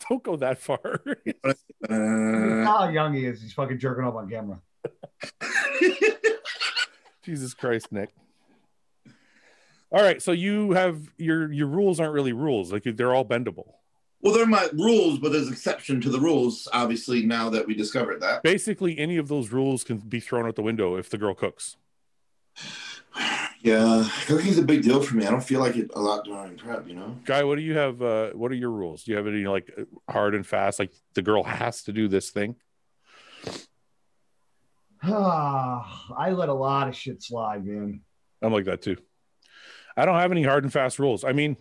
Don't go that far. How young he is. He's fucking jerking off on camera. Jesus Christ, Nick. All right, so you have your rules aren't really rules. Like they're all bendable. Well, they're my rules, but there's exception to the rules, obviously, now that we discovered that. Basically, any of those rules can be thrown out the window if the girl cooks. Yeah, cooking's a big deal for me. I don't feel like it a lot during prep, you know? Guy, what do you have? What are your rules? Do you have any like hard and fast, like the girl has to do this thing? I let a lot of shit slide, man. I'm like that too. I don't have any hard and fast rules. I mean,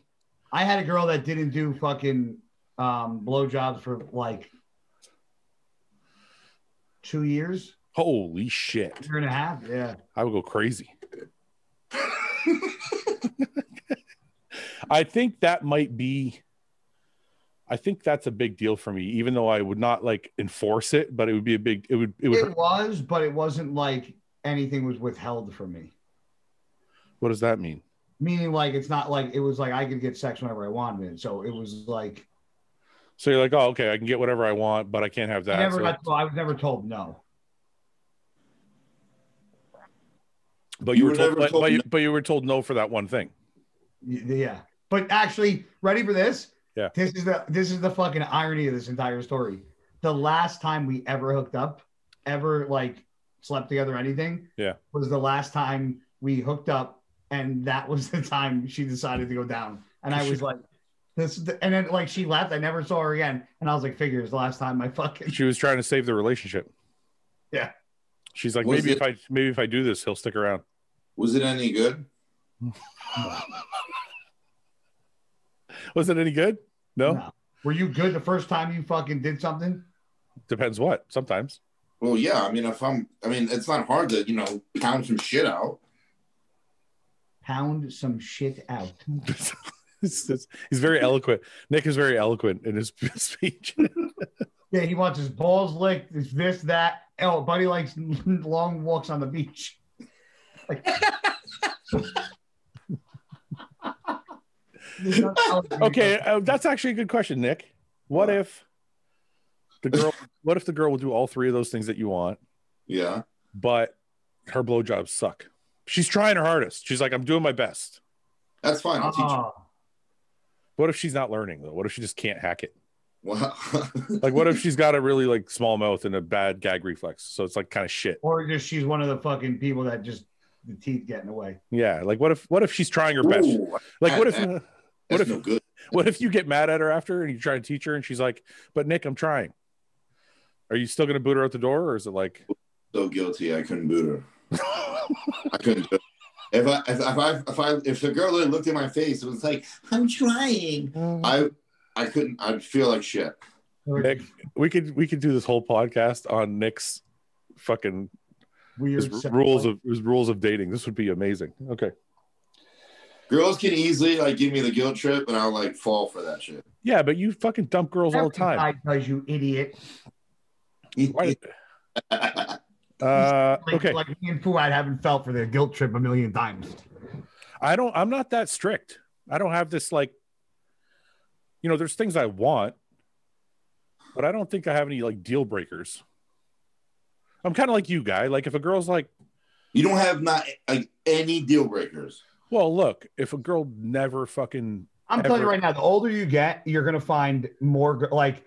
I had a girl that didn't do fucking blowjobs for like 2 years. Holy shit. 1.5 years, yeah. I would go crazy. I think that's a big deal for me, even though I would not like enforce it, but it would be it was, but it wasn't like anything was withheld from me. What does that mean? Meaning, like, it's not like it was like I could get sex whenever I wanted. So it was like. So you're like, oh, okay, I can get whatever I want, but I can't have that. I was never told no. But you were told, but you were told no for that one thing. Yeah. But actually, ready for this? Yeah. This is the fucking irony of this entire story. The last time we ever hooked up, ever like slept together, or anything, was the last time we hooked up, and that was the time she decided to go down. And I was like, and then like she left. I never saw her again, and I was like, figures the last time I fucking. She was trying to save the relationship. Yeah. She's like, maybe if I do this, he'll stick around. Was it any good? Was it any good? No. Were you good the first time you fucking did something? Depends what. Sometimes. Well, yeah. I mean, it's not hard to, pound some shit out. Pound some shit out. He's very eloquent. Nick is very eloquent in his speech. Yeah, he wants his balls licked. This, that. Oh, buddy likes long walks on the beach. Like, okay, that's actually a good question, Nick. What if the girl will do all three of those things that you want? Yeah. But her blowjobs suck. She's trying her hardest. She's like, I'm doing my best. That's fine. I'll teach her. What if she's not learning though? What if she just can't hack it? Well, like, what if she's got a really like small mouth and a bad gag reflex? So it's like kind of shit. Or just she's one of the fucking people that just the teeth get in the way. Yeah. Like, what if she's trying her best? Like, what if no good. What if you get mad at her after and you try to teach her and she's like, but Nick, I'm trying. Are you still going to boot her out the door, or is it like? So guilty. I couldn't boot her. I couldn't do it. If the girl looked in my face, it was like, I'm trying. I couldn't. I'd feel like shit. Nick, we could do this whole podcast on Nick's fucking weird rules of dating. This would be amazing. Okay. Girls can easily like give me the guilt trip, and I'll like fall for that shit. Yeah, but you fucking dump girls all the time. Because you idiot. Okay. Like me and Fouad haven't felt for the guilt trip a million times. I'm not that strict. I don't have this like, there's things I want, but I don't think I have any like deal breakers. I'm kind of like you, guy. Like if a girl's like, you don't have not like any deal breakers. Well, look, if a girl never fucking, I'm telling you right now, the older you get, you're gonna find more like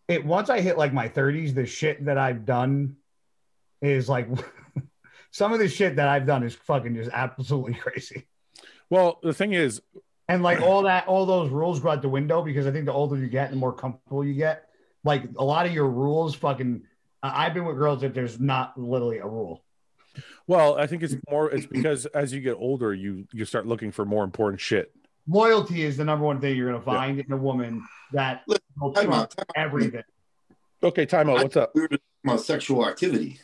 it. Once I hit like my 30s, the shit that I've done is like some of the shit that I've done is fucking just absolutely crazy. Well, the thing is, and like all those rules go out the window because I think the older you get, the more comfortable you get. Like a lot of your rules, fucking. I've been with girls that there's not literally a rule. Well, I think it's because as you get older, you start looking for more important shit. Loyalty is the number one thing you're going to find in a woman that will trust everything. Okay, time out. What's up? We were talking about sexual activity.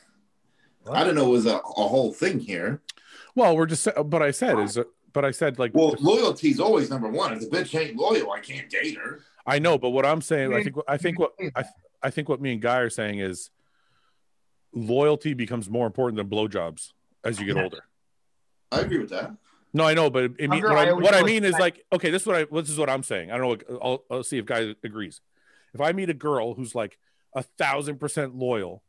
What? I don't know. It was a whole thing here. Well, but I said like. Well, loyalty is always number one. If the bitch ain't loyal, I can't date her. I know, but what I'm saying, I think what me and Guy are saying is loyalty becomes more important than blowjobs as you get older. I agree with that. No, I know, but what I mean is like, okay, this is what I'm saying. I don't know. I'll see if Guy agrees. If I meet a girl who's like 1,000% loyal,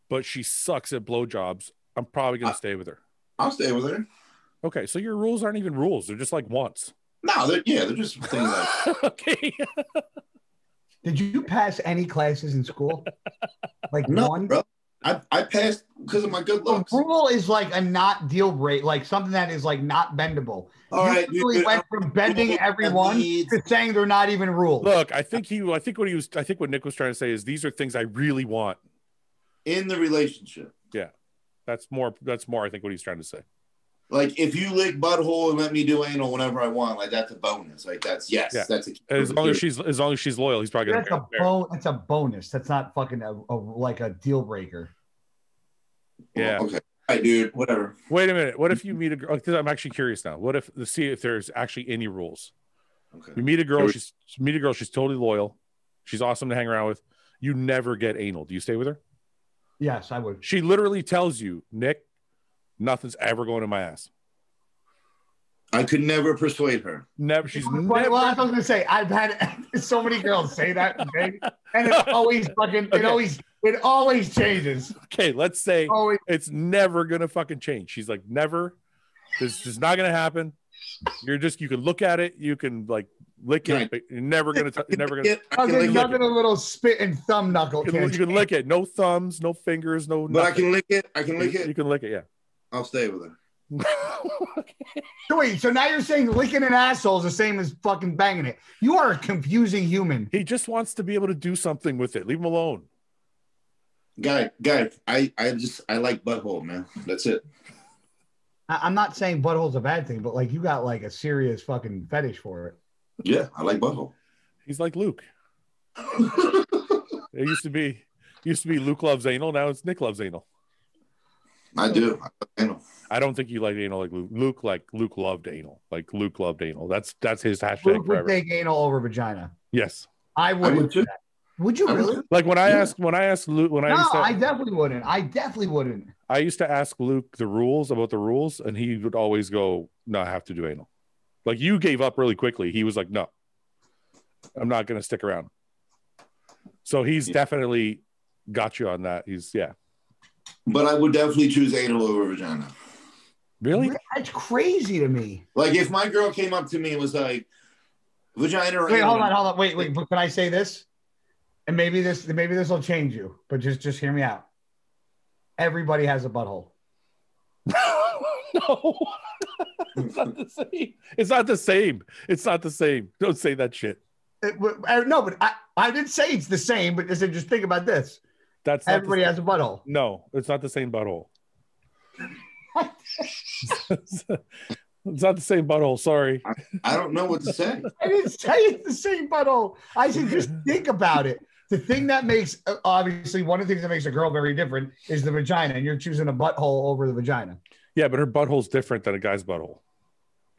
but she sucks at blowjobs, I'm probably going to stay with her. I'll stay with her. Okay, so your rules aren't even rules; they're just like wants. No, they're just things like. Okay. Did you pass any classes in school? Like no, one? Bro. I passed because of my good looks. A rule is like a not deal break, like something that is like not bendable. All right, you went from bending everyone to saying they're not even rules. Look, I think what Nick was trying to say is these are things I really want in the relationship. Yeah, that's more. I think what he's trying to say. Like if you lick butthole and let me do anal whenever I want, like that's a bonus. Like that's that's a as long as she's loyal, he's probably gonna. That's a bonus. That's not fucking like a deal breaker. Yeah. Okay. All right, dude. Whatever. Wait a minute. What if you meet a girl? I'm actually curious now. What if see if there's actually any rules? Okay. You meet a girl. She's totally loyal. She's awesome to hang around with. You never get anal. Do you stay with her? Yes, I would. She literally tells you, Nick, nothing's ever going in my ass. I could never persuade her. Never. She's Well, never. well, that's what I was gonna say. I've had so many girls say that, and it always fucking it always changes. Okay, let's say Always. it's never gonna fucking change. She's like, never. This is not gonna happen. You can look at it, you can like lick it, but you're never gonna. Nothing a little spit and thumb knuckle. You can lick it. No thumbs, no fingers, no. But nothing. I can lick it. I can lick it. You can lick it. Yeah. I'll stay with her. So wait, so now you're saying licking an asshole is the same as fucking banging it? You are a confusing human. He just wants to be able to do something with it. Leave him alone. Guy, I like butthole, man. That's it. I'm not saying butthole's a bad thing, but like you got like a serious fucking fetish for it. Yeah, I like butthole. He's like Luke. It used to be Luke loves anal. Now it's Nick loves anal. I do. I love anal. I don't think you like anal like Luke. Luke loved anal. Like Luke loved anal. That's his hashtag. Luke would take anal over vagina. Yes, I would too. Would you really? Like when I asked Luke, I definitely wouldn't. I definitely wouldn't. I used to ask Luke the rules, and he would always go, "No, I have to do anal." Like you gave up really quickly. He was like, "No, I'm not going to stick around." So he's definitely got you on that. But I would definitely choose anal over vagina. Really? That's crazy to me. Like if my girl came up to me and was like, vagina or wait, anal. hold on. Wait. But can I say this? And maybe this will change you. But just hear me out. Everybody has a butthole. No. It's not the same. It's not the same. It's not the same. Don't say that shit. No, but I didn't say it's the same. But just think about this. That's not everybody has a butthole. No, it's not the same butthole. It's not the same butthole. Sorry. I don't know what to say. I didn't say it's the same butthole. I said just think about it. The thing that makes, obviously, one of the things that makes a girl very different is the vagina, and you're choosing a butthole over the vagina. Yeah, but her butthole's different than a guy's butthole.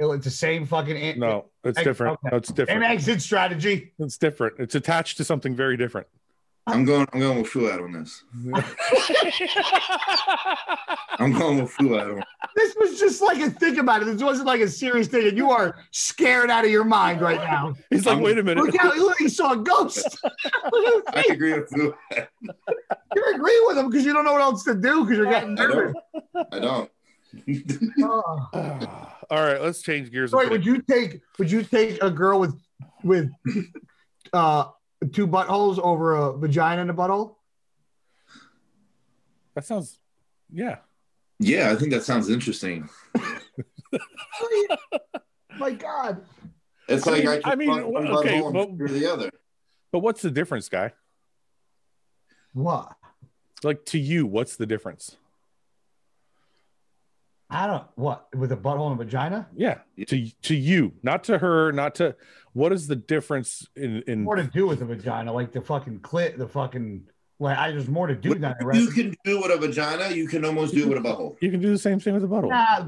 It's the same fucking. No, it's different. Okay. No, it's different. Same exit strategy. It's different. It's attached to something very different. I'm going with Fouad on this. I'm going with Fouad on. This was just like a think about it. This wasn't like a serious thing, and you are scared out of your mind right now. He's like, wait a minute. Look, he saw a ghost. I agree with Fouad. You agree with him because you don't know what else to do because you're getting nervous. I don't. All right, let's change gears. Wait, would you take a girl with two buttholes over a vagina and a butthole? That sounds, yeah. Yeah, I think that sounds interesting. My God. It's like okay, or the other. But what's the difference, guy? What? Like to you, what's the difference? I don't with a butthole and a vagina? Yeah. To you, not to her, not to what is the difference in more to do with the vagina, like the fucking clit, the fucking there's more to do than you can do with a vagina, you can almost do with a butthole. You can do the same thing with a butthole. Nah,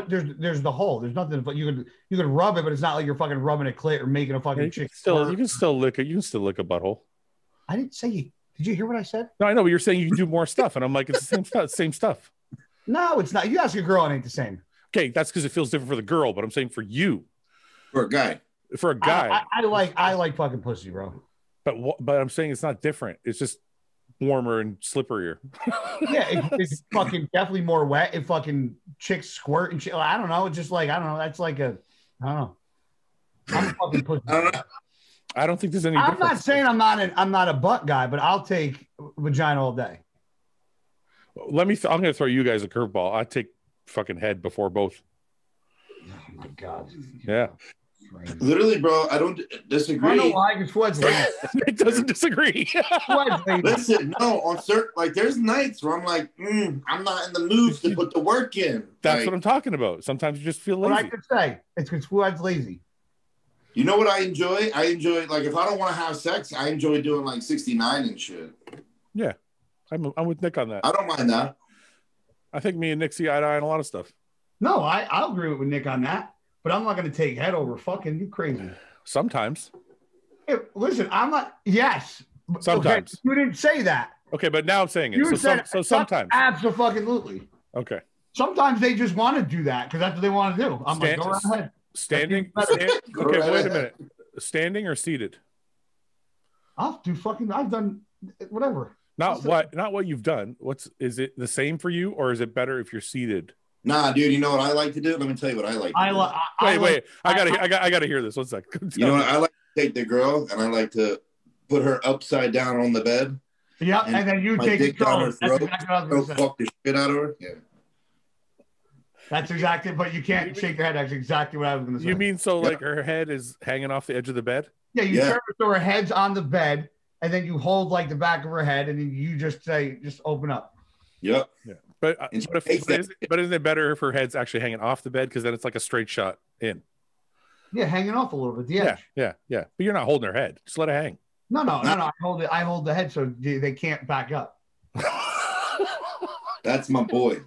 there's the hole. There's nothing, but you could rub it, but it's not like you're fucking rubbing a clit or making a fucking chick. You can still lick it. You can still lick a butthole. I didn't say you. Did you hear what I said? No, I know, but you're saying you can do more stuff, and I'm like, it's the same stuff. Same stuff. No, it's not. You ask a girl, it ain't the same. Okay, that's because it feels different for the girl, but I'm saying for you, for a guy, I like fucking pussy, bro. But I'm saying it's not different. It's just warmer and slipperier. Yeah, it's fucking definitely more wet. It fucking chicks squirt and shit. I don't know. It's just like I don't know. That's like I don't know. I'm a fucking pussy. I don't think there's any. I'm not saying I'm not a butt guy, but I'll take vagina all day. I'm going to throw you guys a curveball. I take fucking head before both. Oh my God. Yeah. Literally, bro, I don't disagree. I don't know why, because Fouad's lazy. It doesn't disagree. Listen, no, on certain, there's nights where I'm like, I'm not in the mood to put the work in. That's what I'm talking about. Sometimes you just feel lazy. What I could say, it's because Fouad's lazy. You know what I enjoy? I enjoy, if I don't want to have sex, I enjoy doing 69 and shit. Yeah. I'm with Nick on that. I don't mind that. I think me and Nick see eye to eye on a lot of stuff. No, I'll agree with Nick on that. But I'm not going to take head over fucking you crazy. Sometimes. Hey, listen, I'm not. Yes. Sometimes. Okay, you didn't say that. Okay, but now I'm saying it. So sometimes. Absolutely. Okay. Sometimes they just want to do that because that's what they want to do. I'm like, go right ahead. Standing? Okay, wait a minute. Standing or seated? I've done whatever. Not what you've done. Is it the same for you, or is it better if you're seated? Nah, dude, you know what I like to do? Let me tell you what I like to do. Wait. I gotta hear this. 1 second. You know what? I like to take the girl and I like to put her upside down on the bed. Yeah, and then you take dick down her throat, fuck the shit out of her. Yeah. That's exactly, but you can't shake your head. That's exactly what I was going to say. You mean like her head is hanging off the edge of the bed? Yeah, turn her so her head's on the bed, and then you hold like the back of her head, and then you just say, just open up. Yep. Yeah. But isn't it better if her head's actually hanging off the bed? Because then it's like a straight shot in. Yeah, hanging off a little bit. The edge. Yeah. But you're not holding her head. Just let it hang. No. I hold the head so they can't back up. That's my boy.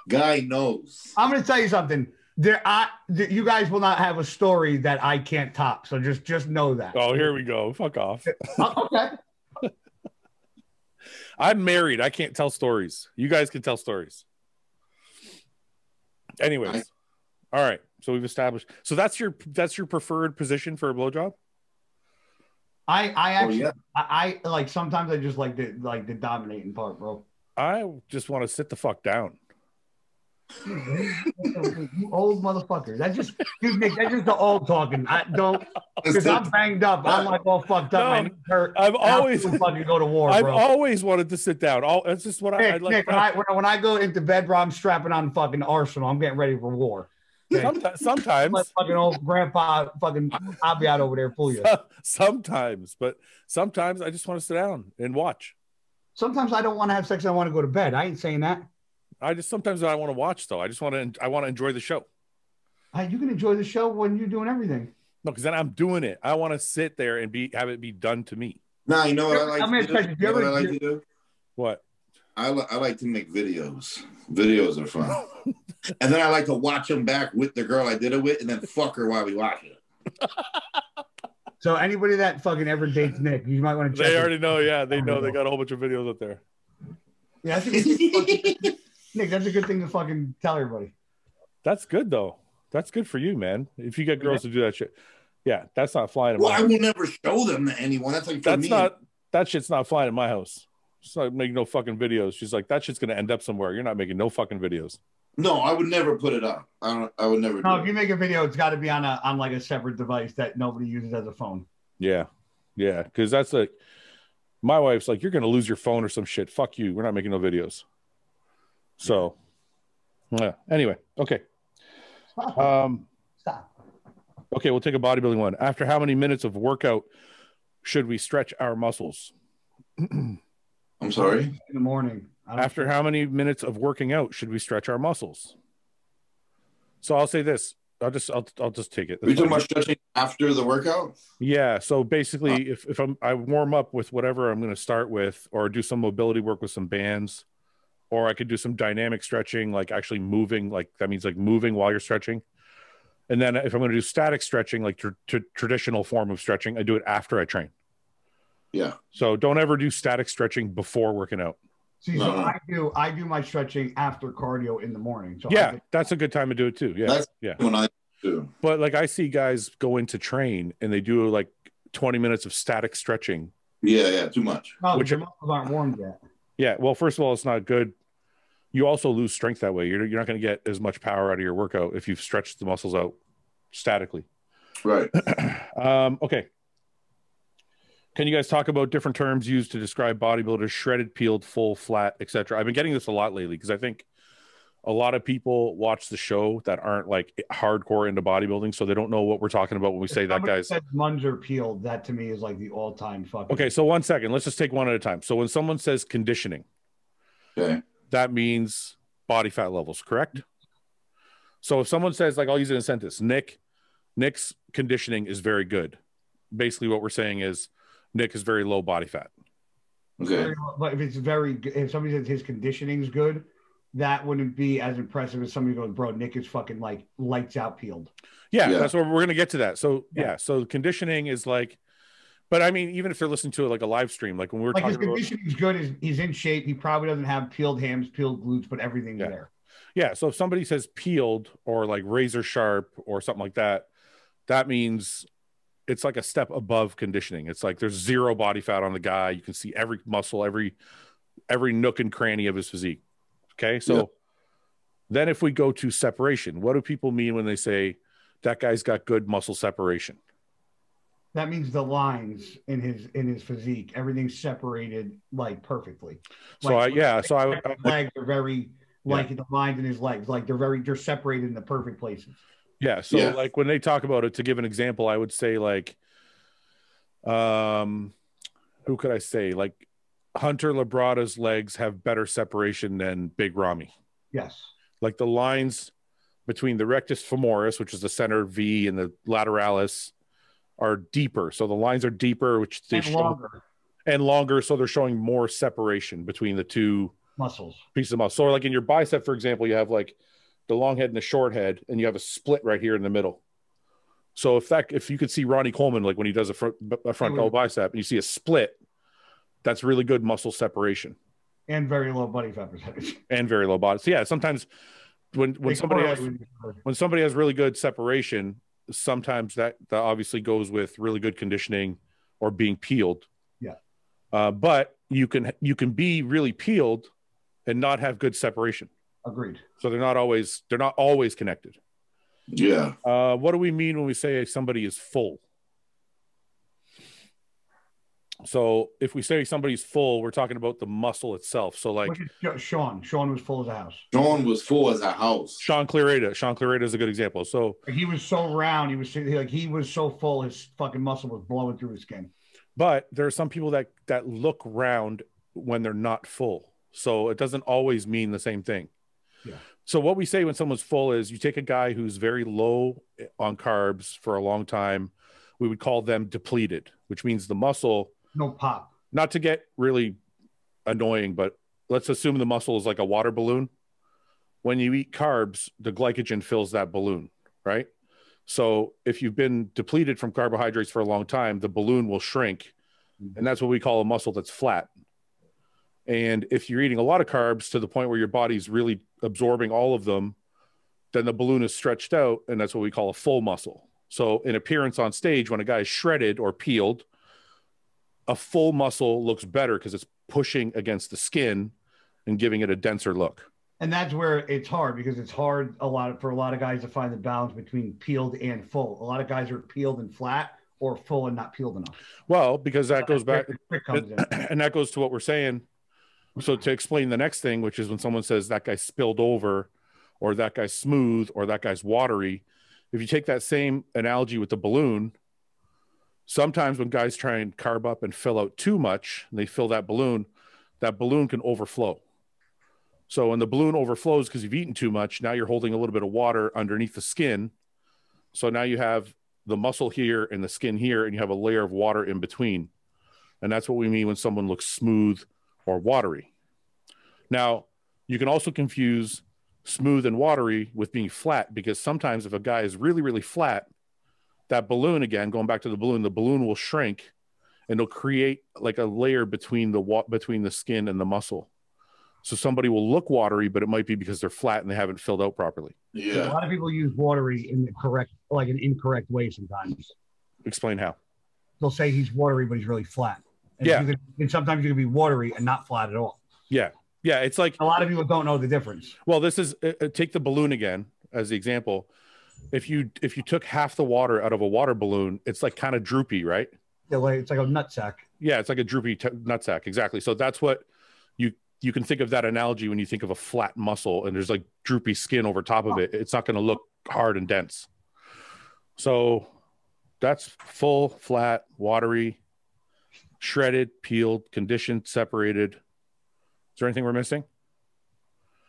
Guy knows. I'm going to tell you something. You guys will not have a story that I can't top. So just know that. Oh, here we go. Fuck off. Okay. I'm married. I can't tell stories. You guys can tell stories. Anyways. All right. So we've established. So that's your preferred position for a blowjob? I actually I like sometimes I just like the dominating part, bro. I just want to sit the fuck down. You old motherfucker. That's just the old talking. I don't, because I'm banged up. I'm like all fucked up. My knees hurt. I've always fucking go to war. I've always wanted to sit down. That's just what I like. Nick, when I go into bed, bro, I'm strapping on fucking arsenal. I'm getting ready for war. Okay? Sometimes let fucking old grandpa fucking Abiad over there pull you. Sometimes I just want to sit down and watch. Sometimes I don't want to have sex. I want to go to bed. I ain't saying that. Sometimes I want to watch though. I want to enjoy the show. You can enjoy the show when you're doing everything. No, because then I'm doing it. I want to sit there and have it be done to me. Nah, you know what I like to do? What? I like to make videos. Videos are fun. And then I like to watch them back with the girl I did it with and then fuck her while we watch it. So anybody that fucking ever dates Nick, you might want to check. They already know, yeah. They know they got a whole bunch of videos up there. Yeah, Nick, that's a good thing to fucking tell everybody. That's good though. That's good for you, man. If you get girls to do that shit. Yeah, that's not flying in my house. I will never show them to anyone. That's like that shit's not flying in my house. It's not making no fucking videos. She's like, that shit's gonna end up somewhere. You're not making no fucking videos. No, I would never put it up. I would never. No, if you make a video, it's got to be on like a separate device that nobody uses as a phone. Yeah, because that's like, my wife's like, you're gonna lose your phone or some shit. Fuck you. We're not making no videos. So, yeah. Anyway, okay. Stop. Okay, we'll take a bodybuilding one. After how many minutes of workout should we stretch our muscles? I'm sorry? In the morning. After how many minutes of working out should we stretch our muscles? So I'll say this. I'll just take it. Are you talking about stretching after the workout? Yeah. So basically, if I warm up with whatever I'm going to start with, or do some mobility work with some bands, or I could do some dynamic stretching, like actually moving, like that means like moving while you're stretching. And then if I'm going to do static stretching, like traditional form of stretching, I do it after I train. Yeah. So don't ever do static stretching before working out. See, so I do my stretching after cardio in the morning. So yeah, that's a good time to do it too. Yeah, that's when I do. But like I see guys go in to train and they do like 20 minutes of static stretching. Yeah, too much. No, which your muscles aren't warmed yet. Yeah, well, first of all, it's not good. You also lose strength that way. You're not going to get as much power out of your workout if you've stretched the muscles out statically. Right. Okay. Can you guys talk about different terms used to describe bodybuilders? Shredded, peeled, full, flat, etc. I've been getting this a lot lately because I think a lot of people watch the show that aren't like hardcore into bodybuilding, so they don't know what we're talking about when we say that guy's munds are peeled. That to me is like the all-time fucking. Okay, so 1 second. Let's just take one at a time. So when someone says conditioning, okay, that means body fat levels, correct? So if someone says, like, I'll use it in a sentence, Nick's conditioning is very good. Basically, what we're saying is Nick is very low body fat. Okay. But if somebody says his conditioning is good, that wouldn't be as impressive as somebody goes, bro, Nick is fucking like lights out peeled. Yeah. That's what we're going to get to that. So, yeah. So conditioning is like But I mean, even if they're listening to it like a live stream, like when we were Like his talking about, conditioning's good. He's in shape. He probably doesn't have peeled hams, peeled glutes, but everything's there. yeah. So if somebody says peeled or like razor sharp or something like that, that means it's like a step above conditioning. It's like there's zero body fat on the guy. You can see every muscle, every nook and cranny of his physique. Okay. So then if we go to separation, what do people mean when they say that guy's got good muscle separation? That means the lines in his physique, everything's separated like perfectly. So like, legs are very like the lines in his legs, like they're separated in the perfect places. Yeah. So like when they talk about it, to give an example, I would say like, who could I say? Like Hunter Labrada's legs have better separation than Big Ramy. Yes. Like the lines between the rectus femoris, which is the center V, and the lateralis are deeper. So the lines are deeper, which they longer. So they're showing more separation between the two muscles, pieces of muscle. So like in your bicep, for example, you have like the long head and the short head, and you have a split right here in the middle. So if you could see Ronnie Coleman, like when he does a front double bicep and you see a split, that's really good muscle separation. And very low body fat percentage. And very low body. So yeah, sometimes when somebody has really good separation, sometimes that obviously goes with really good conditioning or being peeled. Yeah. But you can be really peeled and not have good separation. Agreed. So they're not always connected. Yeah. What do we mean when we say somebody is full? So if we say somebody's full, we're talking about the muscle itself. So like Shawn was full as a house. Shawn was full as a house. Shawn Clarida is a good example. So he was so round, he was so full, his fucking muscle was blowing through his skin. But there are some people that look round when they're not full. So it doesn't always mean the same thing. Yeah. So what we say when someone's full is you take a guy who's very low on carbs for a long time, we would call them depleted, which means the muscle, no pop. Not to get really annoying, but let's assume the muscle is like a water balloon. When you eat carbs, the glycogen fills that balloon, right? So if you've been depleted from carbohydrates for a long time, the balloon will shrink. And that's what we call a muscle that's flat. And if you're eating a lot of carbs to the point where your body's really absorbing all of them, then the balloon is stretched out, and that's what we call a full muscle. So in appearance on stage, when a guy is shredded or peeled, a full muscle looks better because it's pushing against the skin and giving it a denser look. And that's where it's hard, because it's hard for a lot of guys to find the balance between peeled and full. A lot of guys are peeled and flat, or full and not peeled enough. Well, because that goes back, and that goes to what we're saying. So to explain the next thing, which is when someone says that guy spilled over, or that guy's smooth, or that guy's watery, if you take that same analogy with the balloon, sometimes when guys try and carb up and fill out too much, and they fill that balloon can overflow. So when the balloon overflows because you've eaten too much, now you're holding a little bit of water underneath the skin. So now you have the muscle here and the skin here, and you have a layer of water in between. And that's what we mean when someone looks smooth or watery. Now, you can also confuse smooth and watery with being flat, because sometimes if a guy is really, really flat, that balloon, again, going back to the balloon will shrink, and it'll create like a layer between the skin and the muscle. So somebody will look watery, but it might be because they're flat and they haven't filled out properly. Yeah. A lot of people use watery in an incorrect way sometimes. Explain how. They'll say he's watery, but he's really flat. And sometimes you can be watery and not flat at all. Yeah. Yeah. It's like a lot of people don't know the difference. Well, this is take the balloon again as the example. If you took half the water out of a water balloon, it's like kind of droopy, right? Yeah, it's like a nutsack. Yeah, it's like a droopy nutsack. Exactly. So that's what you can think of that analogy when you think of a flat muscle and there's like droopy skin over top of it. It's not going to look hard and dense. So that's full, flat, watery, shredded, peeled, conditioned, separated. Is there anything we're missing?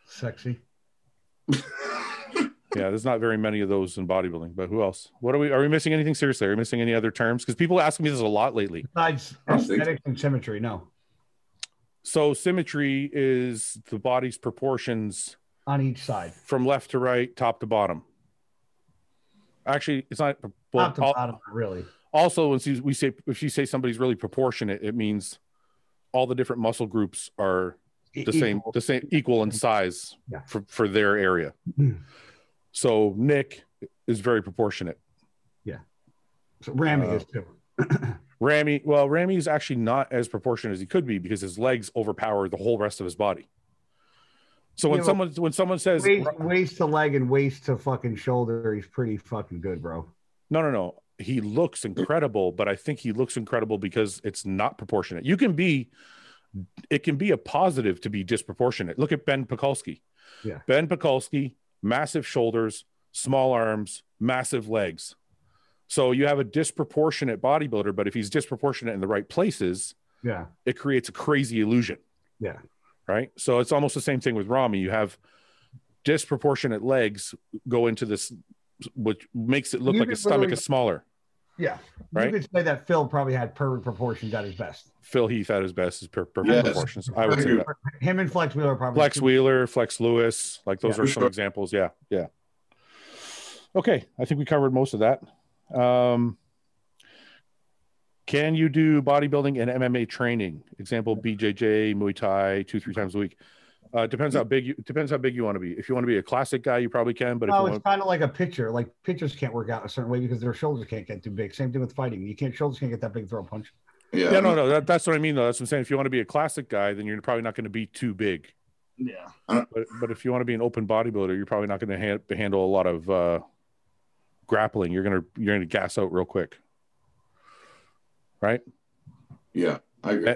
Sexy. Yeah, there's not very many of those in bodybuilding, but who else? Are we missing anything seriously? Are we missing any other terms? Because people ask me this a lot lately. Besides aesthetics and symmetry, no. So symmetry is the body's proportions on each side, from left to right, top to bottom. Actually, it's not top to bottom, really. Also, when we say, if you say somebody's really proportionate, it means all the different muscle groups are the same equal in size for their area. So Nick is very proportionate. Yeah. So Ramy is too. Ramy is actually not as proportionate as he could be because his legs overpower the whole rest of his body. So when someone says waist to leg and waist to fucking shoulder, he's pretty fucking good, bro. No. He looks incredible, but I think he looks incredible because it's not proportionate. It can be a positive to be disproportionate. Look at Ben Pekulski. Yeah. Ben Pekulski, massive shoulders, small arms, massive legs. So you have a disproportionate bodybuilder, but if he's disproportionate in the right places, it creates a crazy illusion. Yeah. Right. So it's almost the same thing with Ramy. You have disproportionate legs go into this, which makes it look like his stomach is smaller. Yeah. Right. You could say that Phil probably had perfect proportions at his best. Phil Heath at his best is perfect proportions. I would say that. Him and Flex Wheeler probably. Flex Wheeler, Flex Lewis, like those are some examples. Yeah. Okay, I think we covered most of that. Can you do bodybuilding and MMA training? Example: BJJ, Muay Thai, 2-3 times a week. Depends how big you want to be. If you want to be a classic guy, you probably can. But it's kind of like a pitcher. Like pitchers can't work out a certain way because their shoulders can't get too big. Same thing with fighting. Shoulders can't get that big to throw a punch. Yeah, no. That's what I mean, though. That's what I'm saying. If you want to be a classic guy, then you're probably not going to be too big. Yeah. But if you want to be an open bodybuilder, you're probably not going to handle a lot of grappling. You're gonna gas out real quick, right? Yeah, I agree.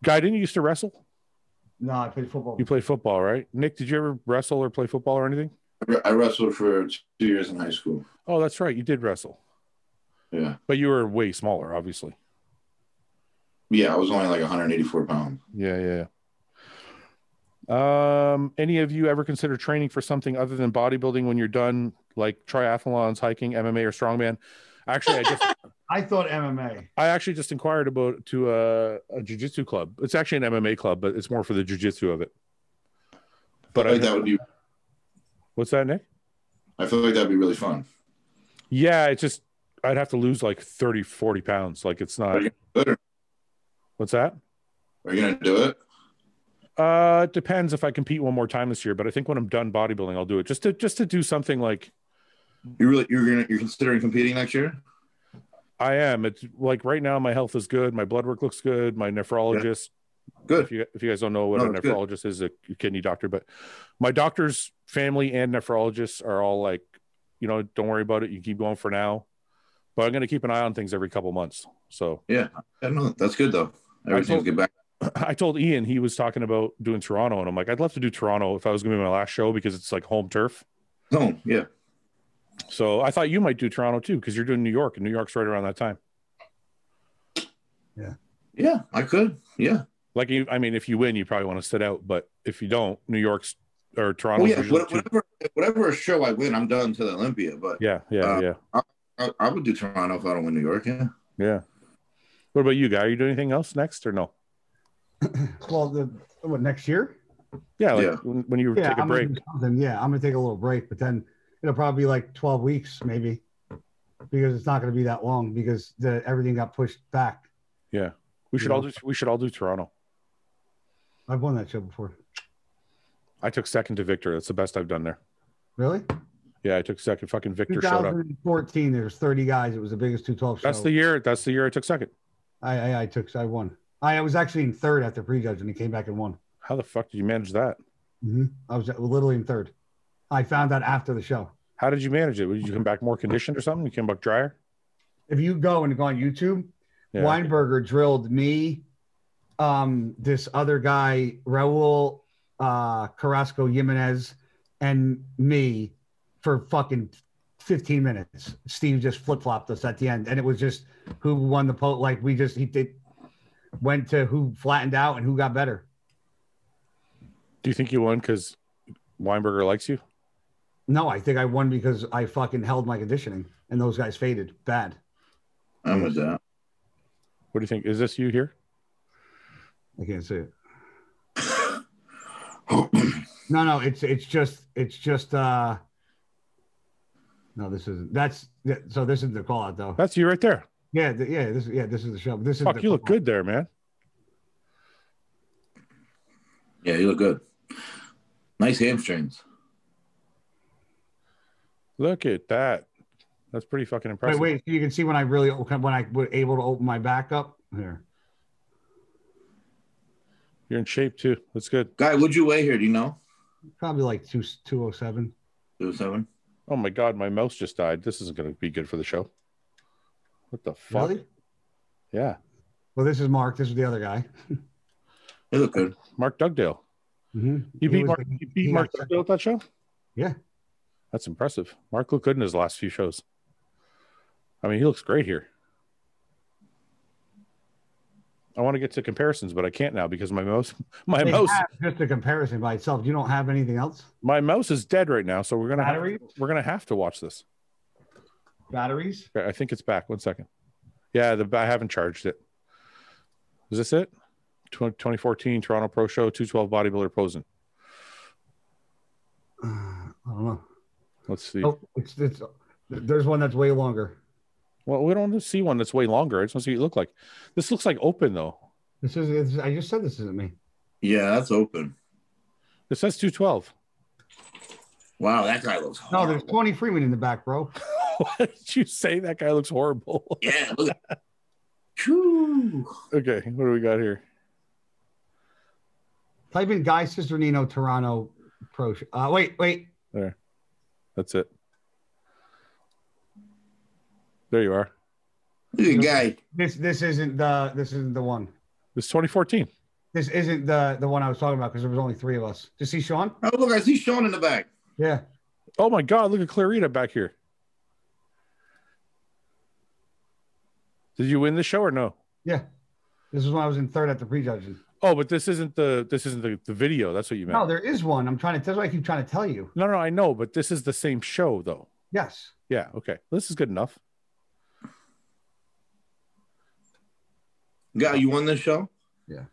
Guy, didn't you used to wrestle? No, I played football. You played football, right? Nick, did you ever wrestle or play football or anything? I wrestled for 2 years in high school. Oh, that's right. You did wrestle. Yeah. But you were way smaller, obviously. Yeah, I was only like 184 pounds. Yeah. Any of you ever consider training for something other than bodybuilding when you're done, like triathlons, hiking, MMA, or strongman? Actually, I thought MMA. I actually just inquired about to a jiu-jitsu club. It's actually an MMA club, but it's more for the jiu-jitsu of it. But that would be. What's that, Nick? I feel like that'd be really fun. Yeah, it's just I'd have to lose like 30, 40 pounds. Like it's not. What's that? Are you gonna do it? It depends if I compete one more time this year, but I think when I'm done bodybuilding, I'll do it just to do something like. You're considering competing next year? I am. It's like right now my health is good. My blood work looks good. My nephrologist. Yeah. Good. If you guys don't know what a nephrologist is, a kidney doctor, but my doctor's family and nephrologists are all like, don't worry about it. You keep going for now, but I'm going to keep an eye on things every couple months. So yeah, I don't know. That's good though. Everything's good back. I told Ian, he was talking about doing Toronto, and I'm like, I'd love to do Toronto if I was going to be my last show because it's like home turf. Oh, yeah. So I thought you might do Toronto too because you're doing New York, and New York's right around that time. Yeah. Yeah, I could. Yeah. Like, if you win, you probably want to sit out, but if you don't, New York's or Toronto. Whatever show I win, I'm done to the Olympia. But yeah. I would do Toronto if I don't win New York. Yeah. Yeah. What about you, Guy? Are you doing anything else next or no? Well, next year? Yeah, when you take a break. I'm gonna take a little break, but then it'll probably be like 12 weeks maybe, because it's not gonna be that long because everything got pushed back. Yeah, we should all do Toronto. I've won that show before. I took second to Victor. That's the best I've done there. Really? Yeah, I took second. Fucking Victor showed up. 2014. There's 30 guys. It was the biggest 212 show. That's the year I took second. I won. I was actually in third after prejudge, and he came back and won. How the fuck did you manage that? Mm-hmm. I was literally in third. I found out after the show. How did you manage it? Did you come back more conditioned or something? You came back drier? If you go on YouTube, Weinberger drilled me, this other guy, Raul Carrasco Jimenez, and me for fucking 15 minutes. Steve just flip-flopped us at the end, and it was just who won the poll. Like went to who flattened out and who got better. Do you think you won because Weinberger likes you? No, I think I won because I fucking held my conditioning and those guys faded bad. I'm with that. What do you think? Is this you here? I can't see it. No, it's just No, this isn't. So this is the call out though. That's you right there. Yeah, this is the show. This is Fuck, you look good there, man. Yeah, you look good. Nice hamstrings. Look at that. That's pretty fucking impressive. Wait, you can see when I was able to open my back up here. You're in shape too. That's good. Guy, what'd you weigh here? Do you know? Probably like 207. 207. Oh my god, my mouse just died. This isn't going to be good for the show. What the fuck? Really? Yeah. Well, this is Mark. This is the other guy. They look good. Mark Dugdale. Mm-hmm. You beat Mark Dugdale at that show? Yeah. That's impressive. Mark looked good in his last few shows. I mean, he looks great here. I want to get to comparisons, but I can't now because my mouse just a comparison by itself. You don't have anything else? My mouse is dead right now, so we're gonna have to watch this. Batteries? Okay, I think it's back. 1 second. Yeah, I haven't charged it. Is this it? 2014 Toronto Pro Show, 212 bodybuilder posing. I don't know. Let's see. Oh, there's one that's way longer. Well, we don't want to see one that's way longer. I just want to see what you look like. This looks like open though. I just said this isn't me. Yeah, that's open. It says 212. Wow, that guy looks horrible. No, there's 20 Freeman in the back, bro. What did you say? That guy looks horrible. Yeah, look at that. Okay, what do we got here? Type in Guy Cisternino Toronto Pro. Wait. There. That's it. There you are. Look at guy. This isn't the one. This is 2014. This isn't the one I was talking about because there was only 3 of us. Did you see Shawn? Oh, look, I see Shawn in the back. Yeah. Oh my God, look at Clarida back here. Did you win the show or no? Yeah. This is when I was in third at the prejudging. Oh, but this isn't the video. That's what you meant. No, there is one. That's what I keep trying to tell you. No, I know, but this is the same show though. Yes. Yeah, okay. This is good enough. Guy, you won this show? Yeah.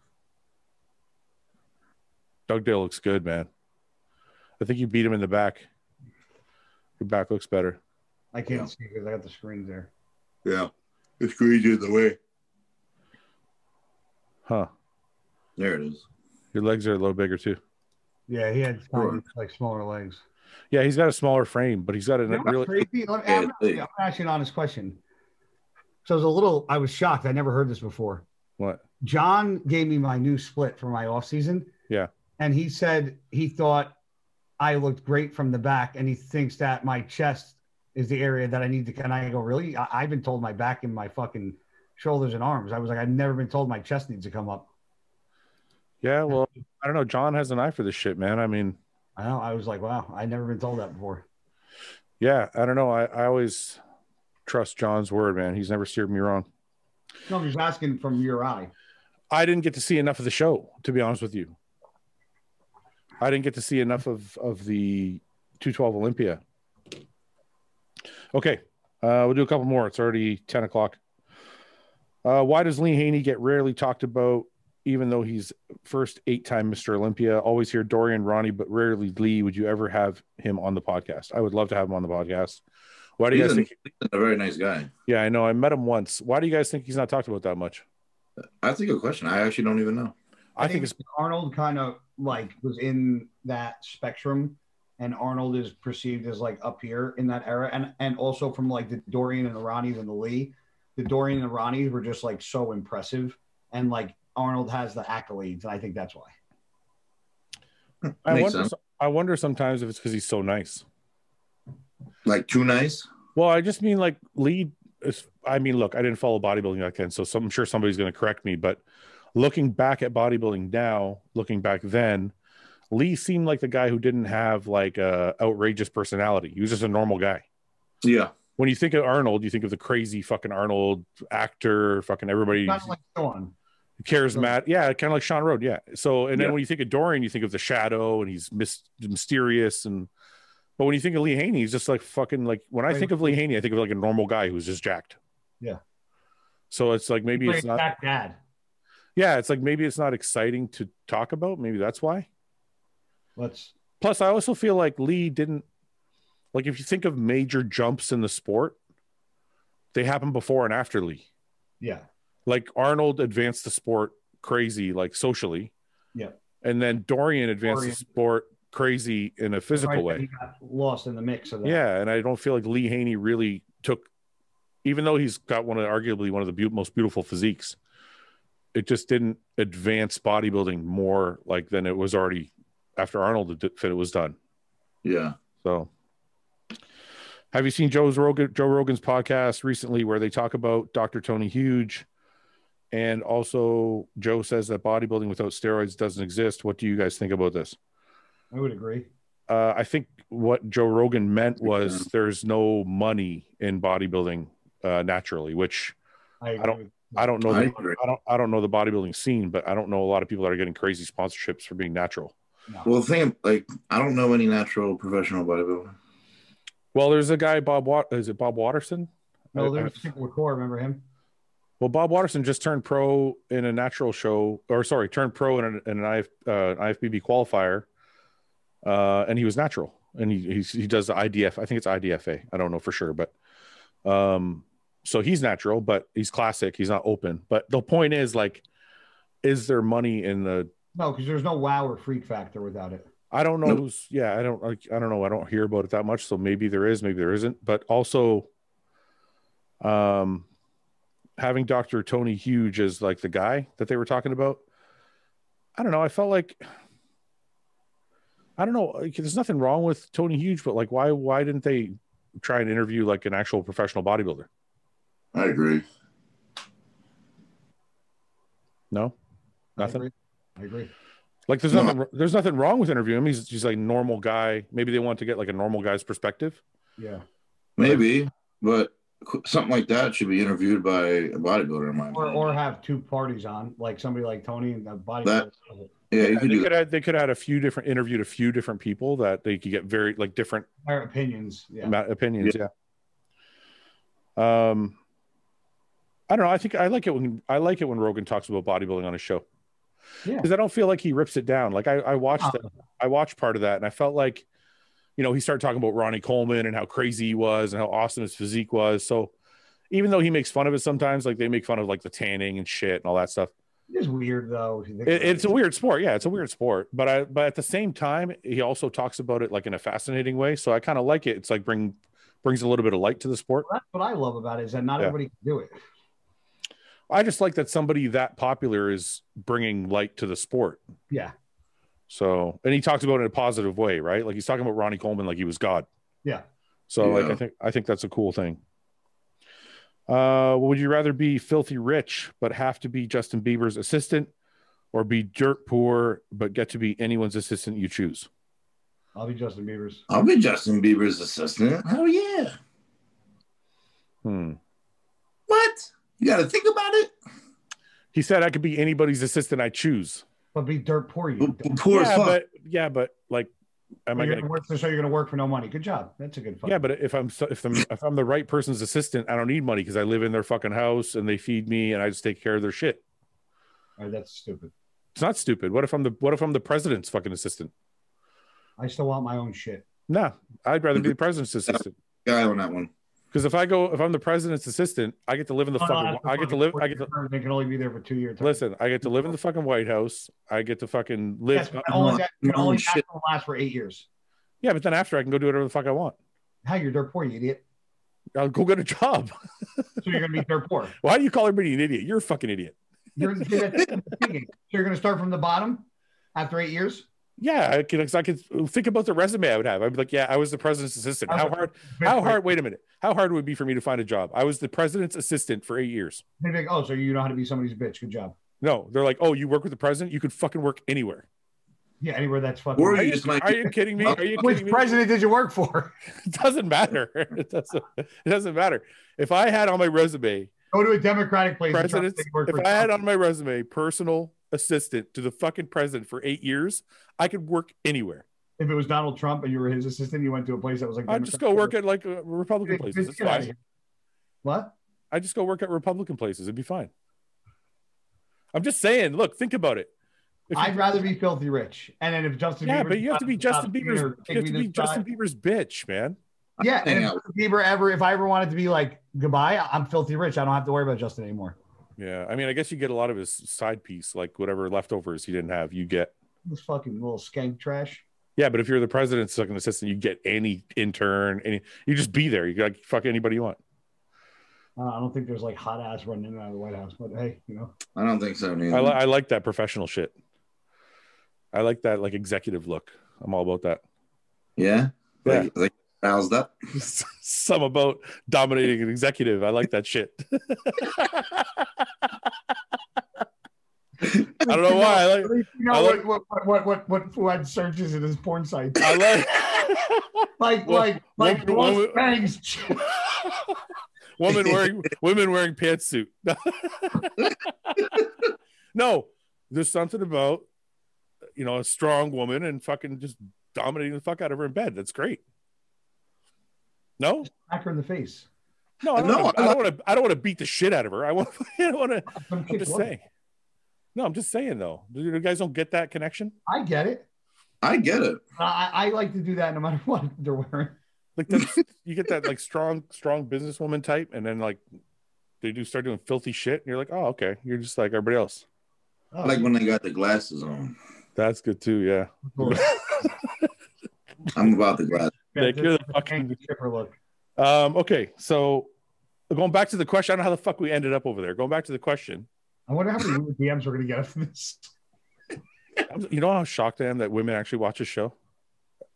Dugdale looks good, man. I think you beat him in the back. Your back looks better. I can't see because I got the screens there. Yeah. The screen's in the way. Huh. There it is. Your legs are a little bigger too. Yeah, he had like smaller legs. Yeah, he's got a smaller frame, but he's got a really crazy. I'm asking an honest question. So I was shocked. I never heard this before. What? John gave me my new split for my off season. Yeah. And he said he thought I looked great from the back, and he thinks that my chest is the area that I need to. Can I go, really? I've been told my back and my fucking shoulders and arms. I was like, I've never been told my chest needs to come up. Yeah, well, I don't know. John has an eye for this shit, man. I mean, I know. I was like, wow, I'd never been told that before. Yeah, I don't know. I always trust John's word, man. He's never steered me wrong. No, I'm just asking from your eye. I didn't get to see enough of the show, to be honest with you. I didn't get to see enough of the 212 Olympia. Okay, we'll do a couple more. It's already 10 o'clock. Why does Lee Haney get rarely talked about, even though he's first 8-time Mr. Olympia? Always hear Dorian, Ronnie, but rarely Lee. Would you ever have him on the podcast? I would love to have him on the podcast. Why do you guys think he's a very nice guy? Yeah, I know. I met him once. Why do you guys think he's not talked about that much? That's a good question. I actually don't even know. I think it's Arnold kind of like was in that spectrum, and Arnold is perceived as like up here in that era, and also from like the Dorian and the Ronnies and the Lee. The Dorian and the Ronnies were just like so impressive, and like Arnold has the accolades, and I think that's why. I wonder sometimes if it's because he's so nice. Like too nice? Well, I just mean like Lee is, I mean, look, I didn't follow bodybuilding back then, so I'm sure somebody's going to correct me, but looking back at bodybuilding now, looking back then, Lee seemed like the guy who didn't have like a outrageous personality. He was just a normal guy. Yeah. When you think of Arnold, you think of the crazy fucking Arnold actor, fucking everybody. Kind of like Shawn. Charismatic. Yeah, kind of like Shawn Road. Yeah. So, and then Yeah. when you think of Dorian, you think of the shadow and he's mysterious. But when you think of Lee Haney, he's just like fucking like, when I think of Lee Haney, I think of like a normal guy who's just jacked. Yeah. So it's like, maybe it's not. Jack Dad. Yeah. It's like, maybe it's not exciting to talk about. Maybe that's why. Let's. Plus, I also feel like Lee didn't, Like if you think of major jumps in the sport, they happen before and after Lee. Yeah. Like Arnold advanced the sport crazy, like socially. Yeah. And then Dorian advanced the sport crazy in a physical way. He got lost in the mix of that. Yeah, and I don't feel like Lee Haney really took, even though he's got arguably one of the most beautiful physiques, it just didn't advance bodybuilding more like than it was already after Arnold it was done. Yeah. So, have you seen Joe Rogan's podcast recently where they talk about Dr. Tony Huge? And also, Joe says that bodybuilding without steroids doesn't exist. What do you guys think about this? I would agree. I think what Joe Rogan meant was there's no money in bodybuilding naturally, which I don't know the bodybuilding scene, but I don't know a lot of people that are getting crazy sponsorships for being natural. No. Well, the thing, like, I don't know any natural professional bodybuilder. Well, there's a guy, is it Bob Watterson? No, there's people with core. Remember him? Well, Bob Watterson just turned pro in a natural show, turned pro in an IFBB qualifier, and he was natural, and he does the IDF. I think it's IDFA. I don't know for sure, but so he's natural, but he's classic. He's not open. But the point is, like, is there money in the? No, because there's no wow or freak factor without it. I don't know who's. Yeah, I don't know. I don't hear about it that much. So maybe there is, maybe there isn't. But also, having Dr. Tony Huge as like the guy that they were talking about, I don't know. I felt like, I don't know. Like, there's nothing wrong with Tony Huge, but like, why didn't they try and interview like an actual professional bodybuilder? I agree. No, nothing. I agree. Like there's nothing wrong with interviewing him. He's like a normal guy. Maybe they want to get like a normal guy's perspective. Yeah, maybe, but something like that should be interviewed by a bodybuilder in my mind. Or have two parties on, like somebody like Tony and the bodybuilder. They could have interviewed a few different people that they could get very like different opinions. Yeah. Opinions. Yeah. I don't know. I think I like it when Rogan talks about bodybuilding on his show. Yeah. Because I don't feel like he rips it down. Like I watched part of that, and I felt like, he started talking about Ronnie Coleman and how crazy he was and how awesome his physique was. So even though he makes fun of it sometimes, like they make fun of like the tanning and shit and all that stuff. It is weird though. It's a weird sport. Yeah, it's a weird sport. But at the same time, he also talks about it like in a fascinating way. So I kind of like it. It's like brings a little bit of light to the sport. Well, that's what I love about it, is that not everybody can do it. I just like that somebody that popular is bringing light to the sport. Yeah. So, and he talks about it in a positive way, right? Like he's talking about Ronnie Coleman like he was God. Yeah. So, like I think that's a cool thing. Would you rather be filthy rich but have to be Justin Bieber's assistant, or be dirt poor but get to be anyone's assistant you choose? I'll be Justin Bieber's. I'll be Justin Bieber's assistant. Hell yeah. What? You got to think about it. He said I could be anybody's assistant I choose. But be dirt poor. Poor as fuck. But like, am I going to work? So you're going to work for no money? Good job. That's a good. Yeah, but if I'm the right person's assistant, I don't need money because I live in their fucking house and they feed me and I just take care of their shit. All right, that's stupid. It's not stupid. What if I'm the president's fucking assistant? I still want my own shit. Nah, I'd rather be the president's assistant. Guy on that one. Because if I'm the president's assistant, I get to live in the fucking. They can only be there for 2 years. Listen, I get to live in the fucking White House. I get to fucking live. Yes, only last for 8 years. Yeah, but then after I can go do whatever the fuck I want. How, you're dirt poor, you idiot? I'll go get a job. So you're gonna be dirt poor. Why do you call everybody an idiot? You're a fucking idiot. So you're gonna start from the bottom after 8 years? Yeah, I could think about the resume I would have. I'd be like, yeah, I was the president's assistant. How hard? Wait a minute. How hard would it be for me to find a job? I was the president's assistant for 8 years. They're like, oh, so you know how to be somebody's bitch. Good job. No, they're like, oh, you work with the president? You could fucking work anywhere. Yeah, anywhere that's fucking. Are you kidding me? Which president did you work for? It doesn't matter. It doesn't matter. If I had on my resume, go to a Democratic place. If I had on my resume personal assistant to the fucking president for 8 years, I could work anywhere. If it was Donald Trump and you were his assistant, you went to a place that was like, I'd just go work at like Republican places. It's fine. What? I just go work at Republican places. It'd be fine. I'm just saying, look, think about it. I'd rather be filthy rich. And then if Justin Bieber, but you have to be Justin Bieber's bitch, man. Yeah, hang and out. if if I ever wanted to be like goodbye, I'm filthy rich. I don't have to worry about Justin anymore. Yeah, I mean, I guess you get a lot of his side piece, like whatever leftovers he didn't have, you get. This fucking little skank trash. Yeah, but if you're the president's second assistant, you get any intern, you just be there. You got fuck anybody you want. I don't think there's like hot ass running in and out of the White House, but hey, I don't think so. Neither. I like that professional shit. I like that like executive look. I'm all about that. Yeah. Like roused up. Some about dominating an executive. I like that shit. I don't know why. What Fouad searches in his porn site. I like bangs. women wearing pantsuit. No, there's something about a strong woman and fucking just dominating the fuck out of her in bed. That's great. No, smack her in the face. No, I don't want to beat the shit out of her. I want to. I'm just saying. No, I'm just saying though. You guys don't get that connection? I get it. I like to do that no matter what they're wearing. Like you get that like strong businesswoman type, and then like they start doing filthy shit, and you're like, oh, okay. You're just like everybody else. I like when they got the glasses on. That's good too, yeah. I'm about the glasses. Nick, you're the fucking chipper look. Okay, so going back to the question, I don't know how the fuck we ended up over there. Going back to the question. I wonder how many DMs we're gonna get after this. You know how shocked I am that women actually watch this show?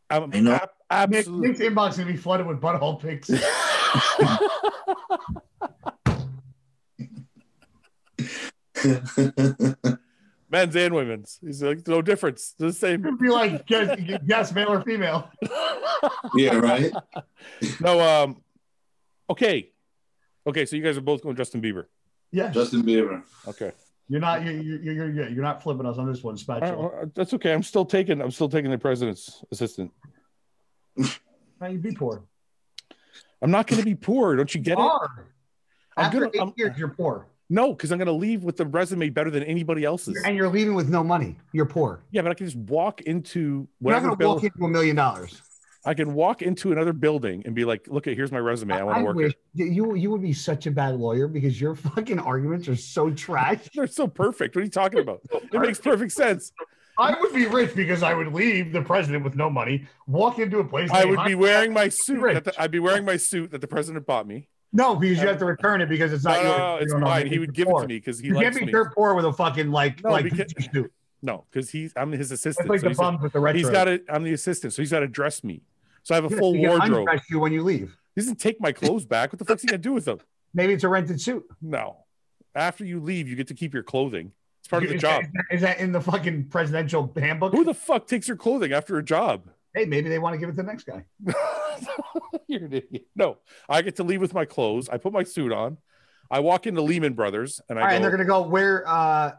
I know. Absolutely. Nick's inbox is gonna be flooded with butthole pics. Men's and women's. He's like, no difference. It's the same. It'd be like, guess male or female. Yeah, right. No, okay. So you guys are both going Justin Bieber. Yeah. Justin Bieber. Okay. You're not flipping us on this one, Spatula. That's okay. I'm still taking the president's assistant. Now you be poor. I'm not going to be poor. Don't you get it? After 8 years, you're poor. No, because I'm going to leave with the resume better than anybody else's. And you're leaving with no money. You're poor. Yeah, but I can just walk into whatever. You're not going to walk into $1 million. I can walk into another building and be like, look, here's my resume. I want to work it. You would be such a bad lawyer because your fucking arguments are so trash. They're so perfect. What are you talking about? It makes perfect sense. I would be rich because I would leave the president with no money, walk into a place. I would be wearing my suit. I'd be wearing my suit that the president bought me. No, because you have to return it because it's not yours. No, it's mine. He would give it to me because he likes me. You can't be dirt poor with a fucking suit. No, because I'm his assistant. It's like the bums with the retro. He's got it. I'm the assistant, so he's got to dress me. So I have a full wardrobe. Undress you when you leave. He doesn't take my clothes back. What the fuck's he gonna do with them? Maybe it's a rented suit. No. After you leave, you get to keep your clothing. It's part of the job. Is that in the fucking presidential handbook? Who the fuck takes your clothing after a job? Hey, maybe they want to give it to the next guy. You're an idiot. No, I get to leave with my clothes. I put my suit on. I walk into Lehman Brothers, and and they're gonna go where? Go